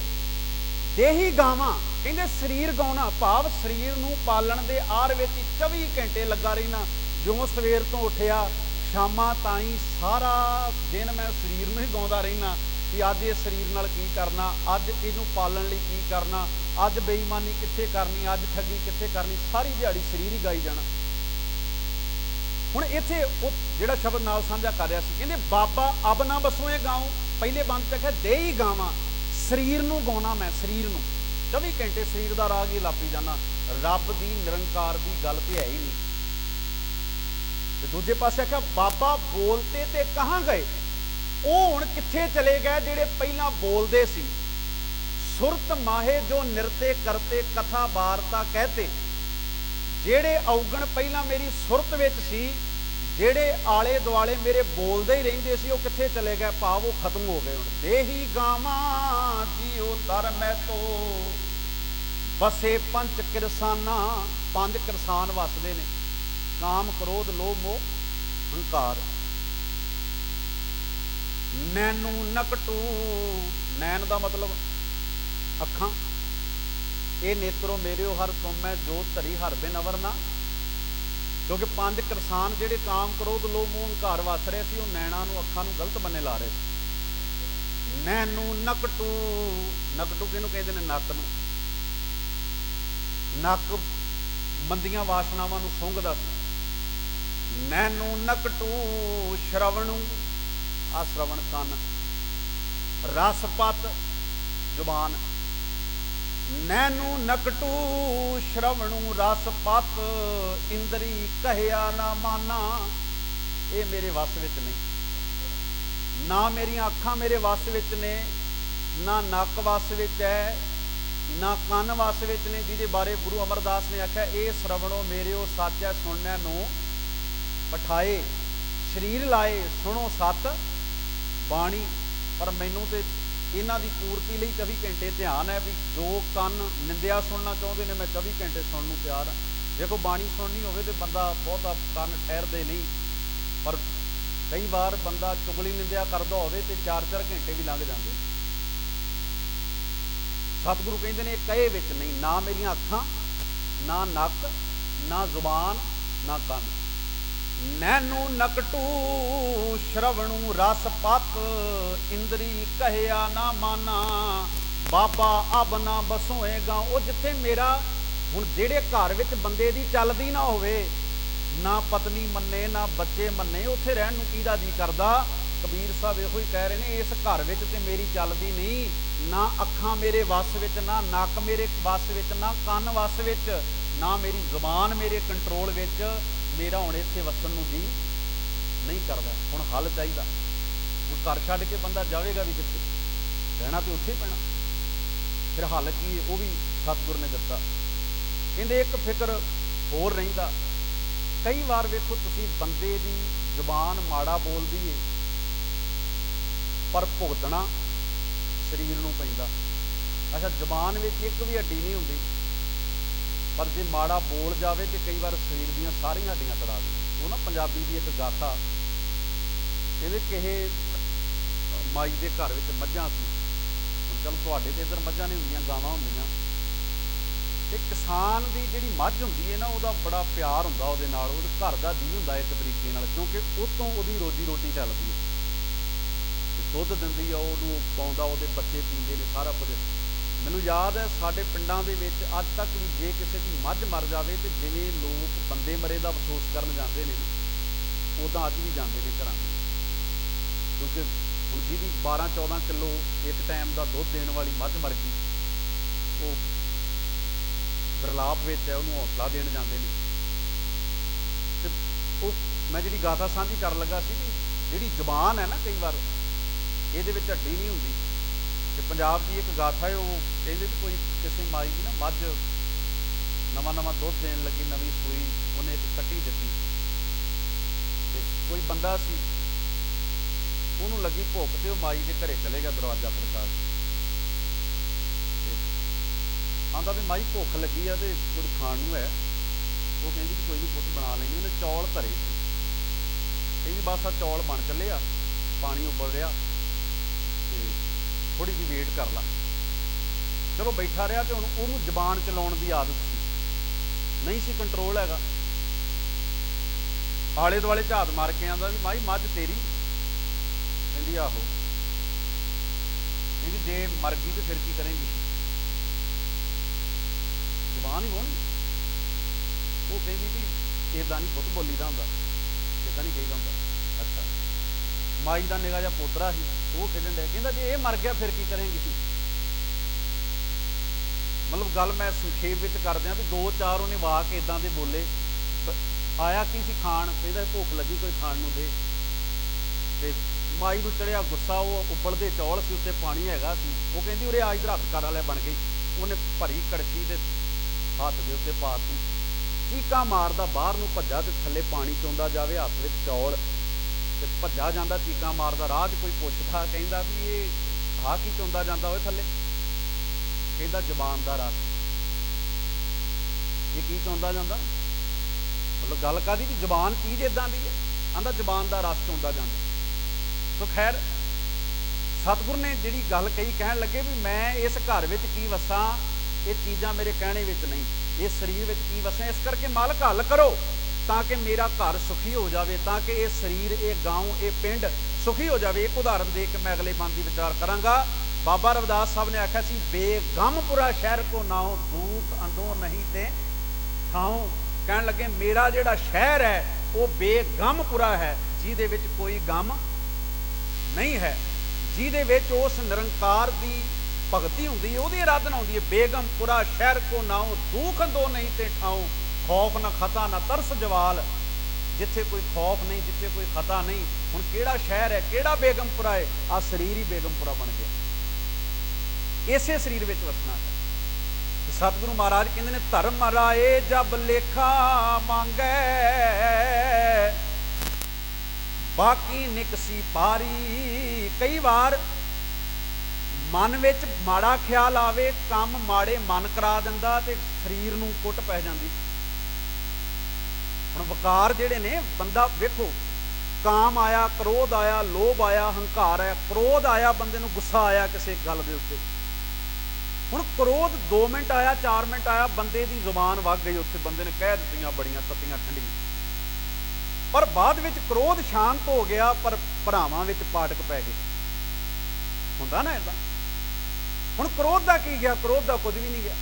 ਦੇਹੀ ਗਾਵਾਂ ਕਹਿੰਦੇ ਸਰੀਰ ਗਾਉਣਾ, ਭਾਵ ਸਰੀਰ ਨੂੰ ਪਾਲਣ ਦੇ ਆਰ ਵਿੱਚ 24 ਘੰਟੇ ਲੱਗਾ ਰਹਿਣਾ। ਜਿਉਂ ਸਵੇਰ ਤੋਂ ਉੱਠਿਆ ਸ਼ਾਮਾਂ ਤਾਈਂ ਸਾਰਾ ਦਿਨ ਮੈਂ ਸਰੀਰ ਨੂੰ ਹੀ ਗਾਉਂਦਾ ਰਹਿਣਾ ਕਿ ਅੱਜ ਇਹ ਸਰੀਰ ਨਾਲ ਕੀ ਕਰਨਾ, ਅੱਜ ਇਹਨੂੰ ਪਾਲਣ ਲਈ ਕੀ ਕਰਨਾ, ਅੱਜ ਬੇਈਮਾਨੀ ਕਿੱਥੇ ਕਰਨੀ, ਅੱਜ ਠੱਗੀ ਕਿੱਥੇ ਕਰਨੀ, ਸਾਰੀ ਦਿਹਾੜੀ ਸਰੀਰ ਹੀ ਗਾਈ ਜਾਣਾ। ਹੁਣ ਇੱਥੇ ਉਹ ਜਿਹੜਾ ਸ਼ਬਦ ਨਾਲ ਸਾਂਝਾ ਕਰ ਰਿਹਾ ਸੀ, ਕਹਿੰਦੇ ਬਾਬਾ ਅਬ ਨਾ ਬਸੋਂ ਇਹ ਗਾਉਂ। ਪਹਿਲੇ ਬੰਦ ਤੱਕ ਹੈ ਦੇਹੀ ਗਾਵਾਂ, ਸਰੀਰ ਨੂੰ ਗਾਉਣਾ ਮੈਂ, ਸਰੀਰ ਨੂੰ 24 ਘੰਟੇ ਸਰੀਰ ਦਾ ਰਾਗ ਹੀ ਲਾਪੀ ਜਾਣਾ। ਰੱਬ ਦੀ ਨਿਰੰਕਾਰ ਦੀ ਗੱਲ ਤੇ ਹੈ ਹੀ ਨਹੀਂ। ਤੇ ਦੂਜੇ ਪਾਸੇ ਆਖਿਆ ਬਾਬਾ ਬੋਲਤੇ ਤੇ ਕਹਾਂ ਗਏ, ਉਹ ਹੁਣ ਕਿੱਥੇ ਚਲੇ ਗਏ ਜਿਹੜੇ ਪਹਿਲਾਂ ਬੋਲਦੇ ਸੀ। ਸੁਰਤ ਮਾਹੇ ਜੋ ਨਿਰਤੇ ਕਰਤੇ ਕਥਾ ਵਾਰਤਾ ਕਹਤੇ, ਜਿਹੜੇ ਔਗਣ ਪਹਿਲਾਂ ਮੇਰੀ ਸੁਰਤ ਵਿੱਚ ਸੀ, ਜਿਹੜੇ ਆਲੇ ਦੁਆਲੇ ਮੇਰੇ ਬੋਲਦੇ ਹੀ ਰਹਿੰਦੇ ਸੀ, ਉਹ ਕਿੱਥੇ ਚਲੇ ਗਏ? ਭਾਵ ਉਹ ਖਤਮ ਹੋ ਗਏ। ਹੁਣ ਦੇਹੀ ਗਾਵਾਂ ਜੀਓ ਧਰ ਮੈਂ ਤੋ ਬਸੇ ਪੰਜ ਕਿਰਸਾਨਾ, ਪੰਜ ਕਿਰਸਾਨ ਵਸਦੇ ਨੇ, ਕਾਮ ਕ੍ਰੋਧ ਲੋਭ ਮੋਹ ਹੰਕਾਰ। ਨੈਨੂ ਨਕਟੂ, ਨੈਣ ਦਾ ਮਤਲਬ ਅੱਖਾਂ, ਇਹ ਨੇਤਰੋ ਮੇਰਿਓ ਹਰ ਤੁਮ ਮੈਂ ਜੋਤ ਧਰੀ ਹਰ ਬਿਨ ਅਵਰ ਨਾ। ਕਿਉਂਕਿ ਪੰਜ ਕਿਰਸਾਨ ਜਿਹੜੇ ਕਾਮ ਕ੍ਰੋਧ ਲੋਭ ਮੋਹ ਹੰਕਾਰ ਵਸ ਰਹੇ ਸੀ, ਉਹ ਨੈਣਾ ਨੂੰ ਅੱਖਾਂ ਨੂੰ ਗਲਤ ਬੰਨੇ ਲਾ ਰਹੇ ਸੀ। ਨੈਨੂ ਨਕਟੂ, ਨਕਟੂ ਕਿਹਨੂੰ ਕਹਿੰਦੇ ਨੇ? ਨੱਕ ਨੂੰ। ਨੱਕ ਮੰਦੀਆਂ ਵਾਸ਼ਨਾਵਾਂ ਨੂੰ ਸੁੰਘਦਾ ਸੀ। ਨੈਨੂ ਨਕਟੂ ਸ਼ਰਵਣੂ, ਆ ਸ਼ਰਵਣ ਕੰਨ। ਰਸਪਤ ਜ਼ੁਬਾਨ। ਨੈਨੂ ਨਕਟੂ ਸ਼ਰਵਣੂ ਰਸਪਤ, ਇੰਦਰੀ ਕਹਿਆ ਨਾ ਮਾਨਾ, ਇਹ ਮੇਰੇ ਵੱਸ ਵਿੱਚ ਨਹੀਂ। ਨਾ ਮੇਰੀਆਂ ਅੱਖਾਂ ਮੇਰੇ ਵੱਸ ਵਿੱਚ ਨੇ, ਨਾ ਨੱਕ ਵੱਸ ਵਿੱਚ ਹੈ, ਨਾ ਕੰਨ ਵੱਸ ਵਿੱਚ ਨੇ, ਜਿਹਦੇ ਬਾਰੇ ਗੁਰੂ ਅਮਰਦਾਸ ਨੇ ਆਖਿਆ ਇਹ ਸ਼ਰਵਣੋ ਮੇਰਿਓ ਸੱਚ ਹੈ ਸੁਣਨੇ ਨੂੰ ਪਠਾਏ, ਸਰੀਰ ਲਾਏ ਸੁਣੋ ਸਤ ਬਾਣੀ। ਪਰ ਮੈਨੂੰ ਤੇ ਇਹਨਾਂ ਦੀ ਪੂਰਤੀ ਲਈ 24 ਘੰਟੇ ਧਿਆਨ ਹੈ ਵੀ ਜੋ ਕੰਨ ਨਿੰਦਿਆ ਸੁਣਨਾ ਚਾਹੁੰਦੇ ਨੇ, ਮੈਂ 24 ਘੰਟੇ ਸੁਣਨ ਨੂੰ ਤਿਆਰ ਹਾਂ। ਦੇਖੋ ਬਾਣੀ ਸੁਣਨੀ ਹੋਵੇ ਤੇ ਬੰਦਾ ਬਹੁਤਾ ਕੰਨ ਠਹਿਰਦੇ ਨਹੀਂ, ਪਰ ਕਈ ਵਾਰ ਬੰਦਾ ਚੁਗਲੀ ਨਿੰਦਿਆ ਕਰਦਾ ਹੋਵੇ ਤੇ 4-4 ਘੰਟੇ ਵੀ ਲੰਘ ਜਾਂਦੇ ਨੇ। ਸਤਿਗੁਰੂ ਕਹਿੰਦੇ ਨੇ ਕਹੇ ਵਿੱਚ ਨਹੀਂ, ਨਾ ਮੇਰੀਆਂ ਅੱਖਾਂ, ਨਾ ਨੱਕ, ਨਾ ਜ਼ੁਬਾਨ, ਨਾ ਕੰਨ। ਨੈਨੂ ਨਕਟੂ ਸ਼ਰਵਣੂ ਰਸਪਤ, ਇੰਦਰੀ ਕਹਿਆ ਨਾ ਮਾਨਾ, ਬਾਬਾ ਅਬ ਨਾ ਬਸੋਏਗਾ। ਉਹ ਜਿੱਥੇ ਮੇਰਾ ਹੁਣ ਜਿਹੜੇ ਘਰ ਵਿੱਚ ਬੰਦੇ ਦੀ ਚੱਲਦੀ ਨਾ ਹੋਵੇ, ਨਾ ਪਤਨੀ ਮੰਨੇ ਨਾ ਬੱਚੇ ਮੰਨੇ, ਉੱਥੇ ਰਹਿਣ ਨੂੰ ਕਿਹਦਾ ਜੀ ਕਰਦਾ? ਕਬੀਰ ਸਾਹਿਬ ਇਹੋ ਹੀ ਕਹਿ ਰਹੇ ਨੇ, ਇਸ ਘਰ ਵਿੱਚ ਤੇ ਮੇਰੀ ਚੱਲਦੀ ਨਹੀਂ, ਨਾ ਅੱਖਾਂ ਮੇਰੇ ਵੱਸ ਵਿੱਚ, ਨਾ ਨੱਕ ਮੇਰੇ ਵੱਸ ਵਿੱਚ, ਨਾ ਕੰਨ ਵੱਸ ਵਿੱਚ, ਨਾ ਮੇਰੀ ਜ਼ੁਬਾਨ ਮੇਰੇ ਕੰਟਰੋਲ ਵਿੱਚ। ਮੇਰਾ ਹੁਣ ਇੱਥੇ ਵਸਣ ਨੂੰ ਜੀ ਨਹੀਂ ਕਰਦਾ। ਹੁਣ ਹੱਲ ਚਾਹੀਦਾ। ਹੁਣ ਘਰ ਛੱਡ ਕੇ ਬੰਦਾ ਜਾਵੇਗਾ ਵੀ ਕਿੱਥੇ? ਰਹਿਣਾ ਤੇ ਉੱਥੇ ਹੀ ਪੈਣਾ। ਫਿਰ ਹੱਲ ਕੀ ਹੈ? ਉਹ ਵੀ ਸਤਿਗੁਰ ਨੇ ਦਿੱਤਾ। ਕਹਿੰਦੇ ਇੱਕ ਫਿਕਰ ਹੋਰ ਰਹਿੰਦਾ। ਕਈ ਵਾਰ ਵੇਖੋ ਤੁਸੀਂ, ਬੰਦੇ ਦੀ ਜ਼ੁਬਾਨ ਮਾੜਾ ਬੋਲਦੀ ਏ, ਪਰ ਭੁਗਤਣਾ ਸਰੀਰ ਨੂੰ ਪੈਂਦਾ। ਅੱਛਾ, ਜ਼ੁਬਾਨ ਵਿੱਚ ਇੱਕ ਵੀ ਹੱਡੀ ਨਹੀਂ ਹੁੰਦੀ, ਪਰ ਜੇ ਮਾੜਾ ਬੋਲ ਜਾਵੇ ਤੇ ਕਈ ਵਾਰ ਸਰੀਰ ਦੀਆਂ ਸਾਰੀਆਂ ਹੱਡੀਆਂ ਤੜਾ ਦਿੰਦੀ। ਉਹ ਨਾ ਪੰਜਾਬੀ ਦੀ ਇੱਕ ਗਾਥਾ, ਕਹਿੰਦੇ ਕਿਸੇ ਮਾਈ ਦੇ ਘਰ ਵਿੱਚ ਮੱਝਾਂ ਸੀ। ਹੁਣ ਚਲੋ ਤੁਹਾਡੇ ਤੇ ਇੱਧਰ ਮੱਝਾਂ ਨਹੀਂ ਹੁੰਦੀਆਂ, ਗਾਵਾਂ ਹੁੰਦੀਆਂ। ਤੇ ਕਿਸਾਨ ਦੀ ਜਿਹੜੀ ਮੱਝ ਹੁੰਦੀ ਹੈ ਨਾ, ਉਹਦਾ ਬੜਾ ਪਿਆਰ ਹੁੰਦਾ ਉਹਦੇ ਨਾਲ, ਉਹਦੇ ਘਰ ਦਾ ਜੀਅ ਹੁੰਦਾ ਇੱਕ ਤਰੀਕੇ ਨਾਲ, ਕਿਉਂਕਿ ਉਹ ਤੋਂ ਉਹਦੀ ਰੋਜੀ ਰੋਟੀ ਚੱਲਦੀ ਹੈ। ਦੁੱਧ ਦਿੰਦੀ ਆ, ਉਹਨੂੰ ਪਾਉਂਦਾ, ਉਹਦੇ ਬੱਚੇ ਪੀਂਦੇ ਨੇ, ਸਾਰਾ ਕੁਝ। ਮੈਨੂੰ ਯਾਦ ਹੈ ਸਾਡੇ ਪਿੰਡਾਂ ਦੇ ਵਿੱਚ ਅੱਜ ਤੱਕ ਵੀ ਜੇ ਕਿਸੇ ਦੀ ਮੱਝ ਮਰ ਜਾਵੇ ਤੇ ਜਿਵੇਂ ਲੋਕ ਬੰਦੇ ਮਰੇ ਦਾ ਅਫਸੋਸ ਕਰਨ ਜਾਂਦੇ ਨੇ ਨਾ, ਉੱਦਾਂ ਅੱਜ ਵੀ ਜਾਂਦੇ ਨੇ ਘਰਾਂ ਦੇ। ਕਿਉਂਕਿ ਹੁਣ ਜਿਹਦੀ 12-14 ਕਿਲੋ ਇੱਕ ਟਾਈਮ ਦਾ ਦੁੱਧ ਦੇਣ ਵਾਲੀ ਮੱਝ ਮਰ ਗਈ, ਉਹ ਵਿਰਲਾਪ ਵਿੱਚ ਹੈ, ਉਹਨੂੰ ਹੌਸਲਾ ਦੇਣ ਜਾਂਦੇ ਨੇ। ਤੇ ਉਹ ਮੈਂ ਜਿਹੜੀ ਗਾਥਾ ਸਾਂਝੀ ਕਰਨ ਲੱਗਾ ਸੀ ਕਿ ਜਿਹੜੀ ਜ਼ੁਬਾਨ ਹੈ ਨਾ, ਕਈ ਵਾਰ ਇਹਦੇ ਵਿੱਚ ਹੱਡੀ ਨਹੀਂ ਹੁੰਦੀ। ਤੇ ਪੰਜਾਬ ਦੀ ਇੱਕ ਗਾਥਾ ਹੈ, ਉਹ ਕਹਿੰਦੇ ਵੀ ਕੋਈ ਕਿਸੇ ਮਾਈ ਦੀ ਨਾ ਮੱਝ ਨਵਾਂ ਦੁੱਧ ਦੇਣ ਲੱਗੀ, ਨਵੀਂ ਸੂਈ, ਉਹਨੇ ਇੱਕ ਕੱਟੀ ਦਿੱਤੀ। ਤੇ ਕੋਈ ਬੰਦਾ ਸੀ, ਉਹਨੂੰ ਲੱਗੀ ਭੁੱਖ ਤੇ ਉਹ ਮਾਈ ਦੇ ਘਰੇ ਚਲੇ ਗਿਆ ਦਰਵਾਜ਼ਾ ਖੜਕਾ ਕੇ। ਆਂਦਾ ਵੀ ਮਾਈ ਭੁੱਖ ਲੱਗੀ ਆ ਤੇ ਕੁਝ ਖਾਣ ਨੂੰ ਹੈ। ਉਹ ਕਹਿੰਦੀ ਵੀ ਕੋਈ ਨਹੀਂ ਪੁੱਤ ਬਣਾ ਲੈਂਦੀ। ਉਹਨੇ ਚੌਲ ਧਰੇ ਸੀ। ਕਹਿੰਦੀ ਬਸ ਆ ਚੌਲ ਬਣ ਚੱਲੇ ਆ, ਪਾਣੀ ਉੱਬਲ ਰਿਹਾ ਤੇ ਥੋੜੀ ਜਿਹੀ ਵੇਟ ਕਰ ਲਾ। ਚਲੋ ਬੈਠਾ ਰਿਹਾ। ਤੇ ਹੁਣ ਉਹਨੂੰ ਜ਼ਬਾਨ ਚਲਾਉਣ ਦੀ ਆਦਤ ਸੀ, ਨਹੀਂ ਸੀ ਕੰਟਰੋਲ ਹੈਗਾ। ਆਲੇ ਦੁਆਲੇ ਝਾਤ ਮਾਰ ਕੇ ਆਂਦਾ ਵੀ ਮਾਈ ਮੱਝ ਤੇਰੀ? ਕਹਿੰਦੀ ਆਹੋ। ਕਹਿੰਦੀ ਜੇ ਮਰ ਗਈ ਤੇ ਫਿਰ ਕੀ ਕਰੇਂਗੀ? ਜ਼ਬਾਨ ਹੀ ਹੋਣੀ। ਉਹ ਕਹਿੰਦੀ ਵੀ ਇੱਦਾਂ ਨਹੀਂ ਪੁੱਤ ਬੋਲੀਦਾ ਹੁੰਦਾ, ਇੱਦਾਂ ਨਹੀਂ ਕਹੀਦਾ ਹੁੰਦਾ। ਅੱਛਾ, ਮਾਈ ਦਾ ਨਿੱਕਾ ਜਿਹਾ ਪੋਤਰਾ ਸੀ, ਉਹ ਖੇਡਣ ਡਿਆ। ਕਹਿੰਦਾ ਜੇ ਇਹ ਮਰ ਗਿਆ ਫਿਰ ਕੀ ਕਰੇਂਗੀ ਤੂੰ? ਮਤਲਬ ਗੱਲ ਮੈਂ ਸੰਖੇਪ ਵਿੱਚ ਕਰਦਿਆਂ ਵੀ 2-4 ਉਹਨੇ ਵਾਕ ਇੱਦਾਂ ਦੇ ਬੋਲੇ। ਆਇਆ ਕੀ ਸੀ ਖਾਣ, ਕਹਿੰਦਾ ਭੁੱਖ ਲੱਗੀ ਕੋਈ ਖਾਣ ਨੂੰ ਦੇ। ਤੇ ਮਾਈ ਨੂੰ ਚੜਿਆ ਗੁੱਸਾ, ਉਹ ਉਬਲਦੇ ਚੌਲ ਸੀ, ਉੱਤੇ ਪਾਣੀ ਹੈਗਾ ਸੀ। ਉਹ ਕਹਿੰਦੀ ਉਰੇ ਆ ਇੱਧਰ ਹੱਥ ਕਰ ਵਾਲੇ ਬਣ ਗਈ। ਉਹਨੇ ਭਰੀ ਕੜਛੀ ਦੇ ਹੱਥ ਦੇ ਉੱਤੇ ਪਾ ਤੀ, ਚੀਕਾਂ ਮਾਰਦਾ ਬਾਹਰ ਨੂੰ ਭੱਜਾ ਤੇ ਥੱਲੇ ਪਾਣੀ ਚੋਂਦਾ ਜਾਵੇ, ਹੱਥ ਵਿੱਚ ਚੌਲ ਤੇ ਭੱਜਾ ਜਾਂਦਾ ਚੀਕਾਂ ਮਾਰਦਾ। ਰਾਹ 'ਚ ਕੋਈ ਪੁੱਛਦਾ, ਕਹਿੰਦਾ ਵੀ ਇਹ ਆਹ ਕੀ ਚੋਂਦਾ ਜਾਂਦਾ ਹੋਏ ਥੱਲੇ? ਕਹਿੰਦਾ ਜ਼ਬਾਨ ਦਾ ਰਸ। ਇਹ ਕੀ ਚੋਂਦਾ ਜਾਂਦਾ? ਮਤਲਬ ਗੱਲ ਕਾਹਦੀ ਵੀ ਜ਼ਬਾਨ ਚੀਜ਼ ਇਦਾਂ ਦੀ ਹੈ? ਆਂਦਾ ਜ਼ਬਾਨ ਦਾ ਰਸ ਚੋਂਦਾ ਜਾਂਦਾ। ਸੋ ਖੈਰ ਸਤਿਗੁਰ ਨੇ ਜਿਹੜੀ ਗੱਲ ਕਹੀ, ਕਹਿਣ ਲੱਗੇ ਵੀ ਮੈਂ ਇਸ ਘਰ ਵਿੱਚ ਕੀ ਵਸਾਂ, ਇਹ ਚੀਜ਼ਾਂ ਮੇਰੇ ਕਹਿਣੇ ਵਿੱਚ ਨਹੀਂ, ਇਸ ਸਰੀਰ ਵਿੱਚ ਕੀ ਵਸਾਂ। ਇਸ ਕਰਕੇ ਮਾਲਕ ਹੱਲ ਕਰੋ ਤਾਂ ਕਿ ਮੇਰਾ ਘਰ ਸੁਖੀ ਹੋ ਜਾਵੇ, ਤਾਂ ਕਿ ਇਹ ਸਰੀਰ, ਇਹ ਗਾਉਂ, ਇਹ ਪਿੰਡ ਸੁਖੀ ਹੋ ਜਾਵੇ। ਇੱਕ ਉਦਾਹਰਨ ਦੇ ਕੇ ਮੈਂ ਅਗਲੇ ਬੰਦ ਦੀ ਵਿਚਾਰ ਕਰਾਂਗਾ। ਬਾਬਾ ਰਵਿਦਾਸ ਸਾਹਿਬ ਨੇ ਆਖਿਆ ਸੀ, ਬੇਗਮਪੁਰਾ ਸ਼ਹਿਰ ਕੋ ਨਾਉ, ਦੁੱਖ ਅੰਦੋ ਨਹੀਂ ਤੇ ਥਾਉ। ਕਹਿਣ ਲੱਗੇ ਮੇਰਾ ਜਿਹੜਾ ਸ਼ਹਿਰ ਹੈ ਉਹ ਬੇਗਮਪੁਰਾ ਹੈ, ਜਿਹਦੇ ਵਿੱਚ ਕੋਈ ਗਮ ਨਹੀਂ ਹੈ, ਜਿਹਦੇ ਵਿੱਚ ਉਸ ਨਿਰੰਕਾਰ ਦੀ ਭਗਤੀ ਹੁੰਦੀ ਹੈ, ਉਹਦੀ ਆਰਾਧਨਾ ਹੁੰਦੀ ਹੈ। ਬੇਗਮਪੁਰਾ ਸ਼ਹਿਰ ਕੋ ਨਾਉ, ਦੁੱਖ ਅੰਦੋ ਨਹੀਂ ਤੇ ਠਾਉ, ਖੌਫ ਨਾ ਖਤਾ ਨਾ ਤਰਸ ਜਵਾਲ। ਜਿੱਥੇ ਕੋਈ ਖੌਫ ਨਹੀਂ, ਜਿੱਥੇ ਕੋਈ ਖਤਾ ਨਹੀਂ। ਹੁਣ ਕਿਹੜਾ ਸ਼ਹਿਰ ਹੈ, ਕਿਹੜਾ ਬੇਗਮਪੁਰਾ ਹੈ? ਆ ਸਰੀਰ ਹੀ ਬੇਗਮਪੁਰਾ ਬਣ ਗਿਆ। ਇਸੇ ਸਰੀਰ ਵਿੱਚ ਵਸਣਾ ਹੈ। ਸਤਿਗੁਰੂ ਮਹਾਰਾਜ ਕਹਿੰਦੇ ਨੇ, ਧਰਮ ਰਾਏ ਜਬ ਲੇਖਾ ਮੰਗੈ, ਬਾਕੀ ਨਿਕਸੀ ਪਾਰੀ। ਕਈ ਵਾਰ ਮਨ ਵਿੱਚ ਮਾੜਾ ਖਿਆਲ ਆਵੇ, ਕੰਮ ਮਾੜੇ ਮਨ ਕਰਾ ਦਿੰਦਾ ਤੇ ਸਰੀਰ ਨੂੰ ਕੁੱਟ ਪੈ ਜਾਂਦੀ। ਹੁਣ ਵਿਕਾਰ ਜਿਹੜੇ ਨੇ, ਬੰਦਾ ਵੇਖੋ, ਕਾਮ ਆਇਆ, ਕ੍ਰੋਧ ਆਇਆ, ਲੋਭ ਆਇਆ, ਹੰਕਾਰ ਆਇਆ। ਕ੍ਰੋਧ ਆਇਆ, ਬੰਦੇ ਨੂੰ ਗੁੱਸਾ ਆਇਆ ਕਿਸੇ ਗੱਲ ਦੇ ਉੱਤੇ। ਹੁਣ ਕ੍ਰੋਧ 2 ਮਿੰਟ ਆਇਆ, 4 ਮਿੰਟ ਆਇਆ, ਬੰਦੇ ਦੀ ਜ਼ੁਬਾਨ ਵਗ ਗਈ, ਉੱਥੇ ਬੰਦੇ ਨੇ ਕਹਿ ਦਿੱਤੀਆਂ ਬੜੀਆਂ ਤੱਤੀਆਂ ਠੰਡੀਆਂ। ਪਰ ਬਾਅਦ ਵਿੱਚ ਕ੍ਰੋਧ ਸ਼ਾਂਤ ਹੋ ਗਿਆ, ਪਰ ਭਰਾਵਾਂ ਵਿੱਚ ਪਾਟਕ ਪੈ ਗਏ। ਹੁੰਦਾ ਨਾ ਏਦਾਂ। ਹੁਣ ਕ੍ਰੋਧ ਦਾ ਕੀ ਗਿਆ? ਕ੍ਰੋਧ ਦਾ ਕੁਝ ਵੀ ਨਹੀਂ ਗਿਆ।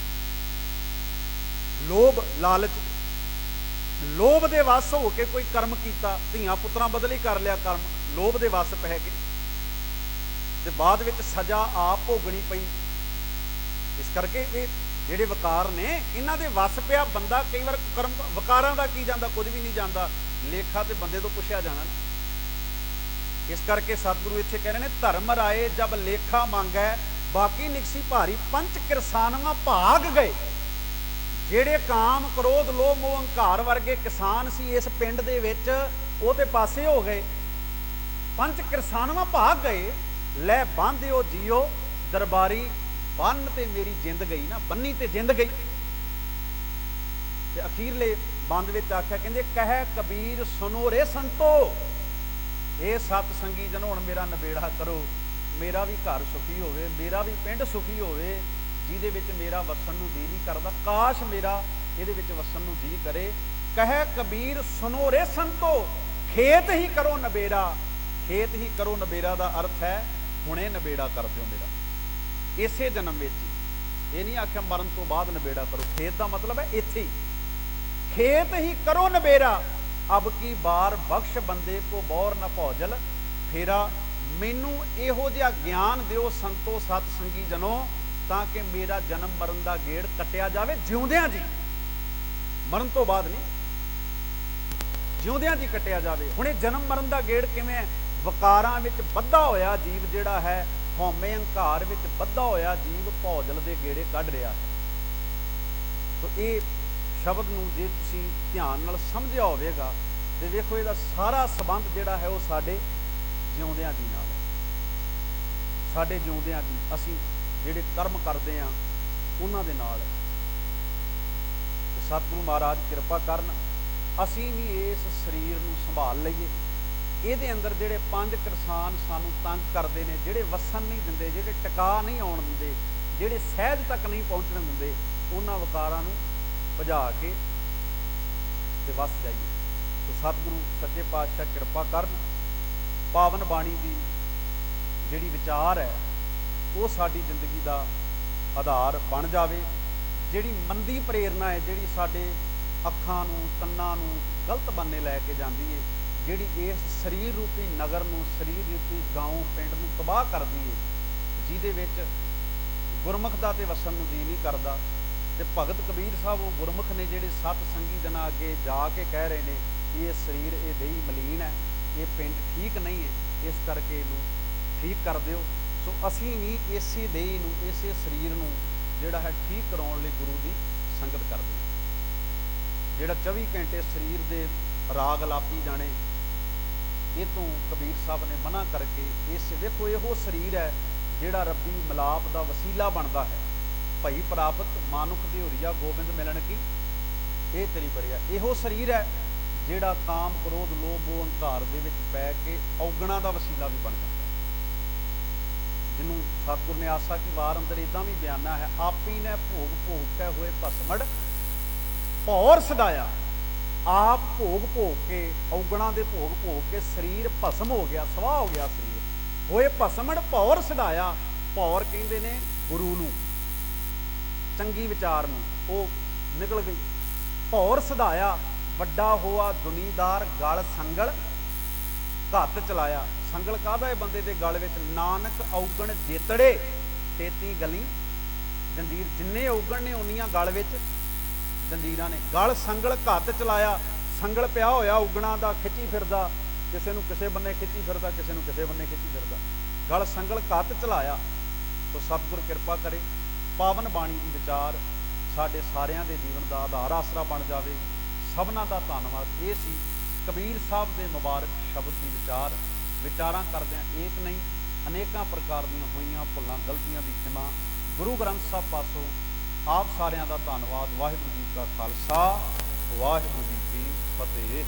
ਲੋਭ, ਲਾਲਚ, ਲੋਭ ਦੇ ਵਸ ਹੋ ਕੇ ਕੋਈ ਕਰਮ ਕੀਤਾ, ਧੀਆਂ ਪੁੱਤਰਾਂ ਬਦਲੀ ਕਰ ਲਿਆ ਕਰਮ, ਲੋਭ ਦੇ ਵਸ ਪੈ ਗਏ ਤੇ ਬਾਅਦ ਵਿੱਚ ਸਜ਼ਾ ਆਪ ਭੋਗਣੀ ਪਈ। ਇਸ ਕਰਕੇ ਇਹ ਜਿਹੜੇ ਵਿਕਾਰ ਨੇ, ਇਹਨਾਂ ਦੇ ਵਸ ਪਿਆ ਬੰਦਾ। ਕਈ ਵਾਰ ਕਰਮ, ਵਿਕਾਰਾਂ ਦਾ ਕੀ ਜਾਂਦਾ? ਕੁਝ ਵੀ ਨਹੀਂ ਜਾਂਦਾ। ਲੇਖਾ ਤੇ ਬੰਦੇ ਤੋਂ ਪੁੱਛਿਆ ਜਾਣਾ। ਇਸ ਕਰਕੇ ਸਤਿਗੁਰੂ ਇੱਥੇ ਕਹਿ ਰਹੇ ਨੇ, ਧਰਮ ਰਾਏ ਜਬ ਲੇਖਾ ਮੰਗੈ, ਬਾਕੀ ਨਿਕਸੀ ਭਾਰੀ। ਪੰਚ ਕਿਰਸਾਨਵਾ ਭਾਗ ਗਏ। ਜਿਹੜੇ ਕਾਮ, ਕ੍ਰੋਧ, ਲੋਭ, ਮੋਹ, ਹੰਕਾਰ ਵਰਗੇ ਕਿਸਾਨ ਸੀ ਇਸ ਪਿੰਡ ਦੇ ਵਿੱਚ, ਉਹ ਤੇ ਪਾਸੇ ਹੋ ਗਏ। ਪੰਚ ਕਿਰਸਾਨਵਾ ਭਾਗ ਗਏ। ਲੈ ਬੰਨ੍ਹਿਓ ਜੀਓ ਦਰਬਾਰੀ, ਬੰਨ ਤੇ ਮੇਰੀ ਜਿੰਦ ਗਈ ਨਾ, ਬੰਨੀ ਤੇ ਜਿੰਦ ਗਈ। ਤੇ ਅਖੀਰਲੇ ਬੰਦ ਵਿੱਚ ਆਖਿਆ, ਕਹਿੰਦੇ ਕਹਿ ਕਬੀਰ ਸੁਨੋ ਰੇ ਸੰਤੋ, ਇਹ ਸਤ ਸੰਗੀ ਜਨੋ ਹੁਣ ਮੇਰਾ ਨਿਬੇੜਾ ਕਰੋ। ਮੇਰਾ ਵੀ ਘਰ ਸੁਖੀ ਹੋਵੇ, ਮੇਰਾ ਵੀ ਪਿੰਡ ਸੁਖੀ ਹੋਵੇ, ਜਿਹਦੇ ਵਿੱਚ ਮੇਰਾ ਵਸਣ ਨੂੰ ਜੀ ਨਹੀਂ ਕਰਦਾ। ਕਾਸ਼ ਮੇਰਾ ਇਹਦੇ ਵਿੱਚ ਵਸਣ ਨੂੰ ਜੀ ਕਰੇ। ਕਹਿ ਕਬੀਰ ਸੁਨੋ ਰੇ ਸੰਤੋ, ਖੇਤ ਹੀ ਕਰੋ ਨਬੇੜਾ। ਖੇਤ ਹੀ ਕਰੋ ਨਬੇੜਾ ਦਾ ਅਰਥ ਹੈ ਹੁਣੇ ਨਬੇੜਾ ਕਰ ਦਿਓ ਮੇਰਾ, ਇਸੇ ਜਨਮ ਵਿੱਚ ਹੀ। ਇਹ ਨਹੀਂ ਆਖਿਆ ਮਰਨ ਤੋਂ ਬਾਅਦ ਨਬੇੜਾ ਕਰੋ। ਖੇਤ ਦਾ ਮਤਲਬ ਹੈ ਇੱਥੇ ਹੀ। ਖੇਤ ਹੀ ਕਰੋ ਨਬੇੜਾ, ਅਬ ਕੀ ਬਾਰ ਬਖਸ਼ ਬੰਦੇ ਕੋ ਬੌਰ ਨਾ ਭੌਜਲ ਫੇਰਾ। ਮੈਨੂੰ ਇਹੋ ਜਿਹਾ ਗਿਆਨ ਦਿਓ ਸੰਤੋ ਸਤ ਸੰਗੀ ਜਨੋ, ਤਾਂ ਕਿ ਮੇਰਾ ਜਨਮ ਮਰਨ ਦਾ ਗੇੜ ਕੱਟਿਆ ਜਾਵੇ ਜਿਉਂਦਿਆਂ ਜੀ, ਮਰਨ ਤੋਂ ਬਾਅਦ ਨਹੀਂ, ਜਿਉਂਦਿਆਂ ਜੀ ਕੱਟਿਆ ਜਾਵੇ। ਹੁਣ ਇਹ ਜਨਮ ਮਰਨ ਦਾ ਗੇੜ ਕਿਵੇਂ ਹੈ? ਵਿਕਾਰਾਂ ਵਿੱਚ ਬੱਧਾ ਹੋਇਆ ਜੀਵ ਜਿਹੜਾ ਹੈ, ਹਉਮੈ ਹੰਕਾਰ ਵਿੱਚ ਬੱਧਾ ਹੋਇਆ ਜੀਵ ਭੌਜਲ ਦੇ ਗੇੜੇ ਕੱਢ ਰਿਹਾ ਹੈ। ਸੋ ਇਹ ਸ਼ਬਦ ਨੂੰ ਜੇ ਤੁਸੀਂ ਧਿਆਨ ਨਾਲ ਸਮਝਿਆ ਹੋਵੇਗਾ ਤੇ ਵੇਖੋ, ਇਹਦਾ ਸਾਰਾ ਸੰਬੰਧ ਜਿਹੜਾ ਹੈ ਉਹ ਸਾਡੇ ਜਿਉਂਦਿਆਂ ਜੀ ਨਾਲ ਹੈ। ਸਾਡੇ ਜਿਉਂਦਿਆਂ ਜੀ, ਅਸੀਂ ਜਿਹੜੇ ਕਰਮ ਕਰਦੇ ਹਾਂ ਉਹਨਾਂ ਦੇ ਨਾਲ ਹੈ। ਸਤਿਗੁਰੂ ਮਹਾਰਾਜ ਕਿਰਪਾ ਕਰਨ, ਅਸੀਂ ਵੀ ਇਸ ਸਰੀਰ ਨੂੰ ਸੰਭਾਲ ਲਈਏ। ਇਹਦੇ ਅੰਦਰ ਜਿਹੜੇ 5 ਕਿਰਸਾਨ ਸਾਨੂੰ ਤੰਗ ਕਰਦੇ ਨੇ, ਜਿਹੜੇ ਵਸਣ ਨਹੀਂ ਦਿੰਦੇ, ਜਿਹੜੇ ਟਿਕਾ ਨਹੀਂ ਆਉਣ ਦਿੰਦੇ, ਜਿਹੜੇ ਸਹਿਜ ਤੱਕ ਨਹੀਂ ਪਹੁੰਚਣ ਦਿੰਦੇ, ਉਹਨਾਂ ਵਿਕਾਰਾਂ ਨੂੰ ਭਜਾ ਕੇ ਤੇ ਵਸ ਜਾਈਏ। ਸੋ ਸਤਿਗੁਰੂ ਸੱਚੇ ਪਾਤਸ਼ਾਹ ਕਿਰਪਾ ਕਰਨ, ਪਾਵਨ ਬਾਣੀ ਦੀ ਜਿਹੜੀ ਵਿਚਾਰ ਹੈ ਉਹ ਸਾਡੀ ਜ਼ਿੰਦਗੀ ਦਾ ਆਧਾਰ ਬਣ ਜਾਵੇ। ਜਿਹੜੀ ਮੰਦੀ ਪ੍ਰੇਰਨਾ ਹੈ, ਜਿਹੜੀ ਸਾਡੇ ਅੱਖਾਂ ਨੂੰ, ਕੰਨਾਂ ਨੂੰ ਗਲਤ ਬੰਨੇ ਲੈ ਕੇ ਜਾਂਦੀ ਹੈ, ਜਿਹੜੀ ਇਸ ਸਰੀਰ ਰੂਪੀ ਨਗਰ ਨੂੰ, ਸਰੀਰ ਰੂਪੀ ਗਾਉਂ ਪਿੰਡ ਨੂੰ ਤਬਾਹ ਕਰਦੀ ਹੈ, ਜਿਹਦੇ ਵਿੱਚ ਗੁਰਮੁਖ ਦਾ ਤੇ ਵਸਣ ਨੂੰ ਜੀ ਨਹੀਂ ਕਰਦਾ, ਤੇ ਭਗਤ ਕਬੀਰ ਸਾਹਿਬ ਉਹ ਗੁਰਮੁਖ ਨੇ ਜਿਹੜੇ ਸਤ ਸੰਗੀ ਜਨਾਂ ਅੱਗੇ ਜਾ ਕੇ ਕਹਿ ਰਹੇ ਨੇ ਕਿ ਇਹ ਸਰੀਰ, ਇਹ ਦੇਹੀ ਮਲੀਨ ਹੈ, ਇਹ ਪਿੰਡ ਠੀਕ ਨਹੀਂ ਹੈ, ਇਸ ਕਰਕੇ ਇਹਨੂੰ ਠੀਕ ਕਰ ਦਿਓ। ਸੋ ਅਸੀਂ ਵੀ ਇਸੇ ਦੇਹੀ ਨੂੰ, ਇਸੇ ਸਰੀਰ ਨੂੰ ਜਿਹੜਾ ਹੈ ਠੀਕ ਕਰਾਉਣ ਲਈ ਗੁਰੂ ਦੀ ਸੰਗਤ ਕਰਦੇ ਹਾਂ। ਜਿਹੜਾ 24 ਘੰਟੇ ਸਰੀਰ ਦੇ ਰਾਗ ਲਾਪੀ ਜਾਣੇ, ਇਹ ਤੋਂ ਕਬੀਰ ਸਾਹਿਬ ਨੇ ਮਨਾ ਕਰਕੇ, ਇਸ ਵੇਖੋ ਇਹੋ ਸਰੀਰ ਹੈ ਜਿਹੜਾ ਰੱਬੀ ਮਿਲਾਪ ਦਾ ਵਸੀਲਾ ਬਣਦਾ ਹੈ। ਭਈ ਪ੍ਰਾਪਤ ਮਾਨੁਖ ਦੀ ਹੁਰੀਆ ਗੋਬਿੰਦ ਮਿਲਣ ਕੀ ਇਹ ਤੇਰੀ ਬੜਿਆ। ਇਹੋ ਸਰੀਰ ਹੈ ਜਿਹੜਾ ਕਾਮ ਕ੍ਰੋਧ ਲੋਭ ਮੋਹ ਹੰਕਾਰ ਦੇ ਵਿੱਚ ਪੈ ਕੇ ਔਗਣਾ ਦਾ ਵਸੀਲਾ ਵੀ ਬਣ ਜਾਂਦਾ ਹੈ। ਜਿਹਨੂੰ ਸਤਿਗੁਰ ਨੇ ਆਸਾ ਕੀ ਵਾਰ ਅੰਦਰ ਇਦਾਂ ਵੀ ਬਿਆਨਾ ਹੈ, ਆਪੀ ਨੇ ਭੋਗ ਭੋਗ ਕੇ ਹੋਏ ਭਸਮੜ ਭੌਰ ਸਦਾਇਆ। ਆਪ ਭੋਗ ਭੋਗ ਕੇ, ਔਗਣਾ ਦੇ ਭੋਗ ਭੋਗ ਕੇ ਸਰੀਰ ਭਸਮ ਹੋ ਗਿਆ, ਸਵਾਹ ਹੋ ਗਿਆ ਸਰੀਰ, ਹੋਏ ਭਸਮੜ ਭੌਰ ਸਦਾਇਆ। ਭੌਰ ਕਹਿੰਦੇ ਨੇ ਗੁਰੂ ਨੂੰ, ਚੰਗੀ ਵਿਚਾਰ ਨੂੰ, ਉਹ ਨਿਕਲ ਗਈ। ਭੌਰ ਸਦਾਇਆ ਵੱਡਾ ਹੋਆ ਦੁਨੀਦਾਰ, ਗਲ ਸੰਗਲ ਘੱਤ ਚਲਾਇਆ। ਸੰਗਲ ਕਾਹਦਾ ਹੈ ਬੰਦੇ ਦੇ ਗਲ ਵਿੱਚ? ਨਾਨਕ ਔਗਣ ਜੇਤੜੇ 33 ਗਲੀ ਜੰਜੀਰ। ਜਿੰਨੇ ਔਗਣ ਨੇ ਉਨੀਆਂ ਗਲ ਵਿੱਚ ਜੰਜੀਰਾਂ ਨੇ। ਗਲ ਸੰਗਲ ਘੱਤ ਚਲਾਇਆ। ਸੰਗਲ ਪਿਆ ਹੋਇਆ ਔਗਣਾ ਦਾ, ਖਿੱਚੀ ਫਿਰਦਾ, ਕਿਸੇ ਨੂੰ ਕਿਸੇ ਬੰਨੇ ਖਿੱਚੀ ਫਿਰਦਾ, ਕਿਸੇ ਨੂੰ ਕਿਸੇ ਬੰਨੇ ਖਿੱਚੀ ਫਿਰਦਾ। ਗਲ ਸੰਗਲ ਘੱਤ ਚਲਾਇਆ। ਸੋ ਸਤਿਗੁਰ ਕਿਰਪਾ ਕਰੇ, ਪਾਵਨ ਬਾਣੀ ਦੀ ਵਿਚਾਰ ਸਾਡੇ ਸਾਰਿਆਂ ਦੇ ਜੀਵਨ ਦਾ ਆਧਾਰ ਆਸਰਾ ਬਣ ਜਾਵੇ। ਸਭਨਾਂ ਦਾ ਧੰਨਵਾਦ। ਇਹ ਸੀ ਕਬੀਰ ਸਾਹਿਬ ਦੇ ਮੁਬਾਰਕ ਸ਼ਬਦ ਦੀ ਵਿਚਾਰਾਂ ਕਰਦਿਆਂ ਏਕ ਨਹੀਂ ਅਨੇਕਾਂ ਪ੍ਰਕਾਰ ਦੀਆਂ ਹੋਈਆਂ ਭੁੱਲਾਂ ਗਲਤੀਆਂ ਦੀ ਖਿਮਾ ਗੁਰੂ ਗ੍ਰੰਥ ਸਾਹਿਬ ਪਾਸੋਂ ਆਪ ਸਾਰਿਆਂ ਦਾ ਧੰਨਵਾਦ। ਵਾਹਿਗੁਰੂ ਜੀ ਕਾ ਖਾਲਸਾ, ਵਾਹਿਗੁਰੂ ਜੀ ਕੀ ਫਤਿਹ।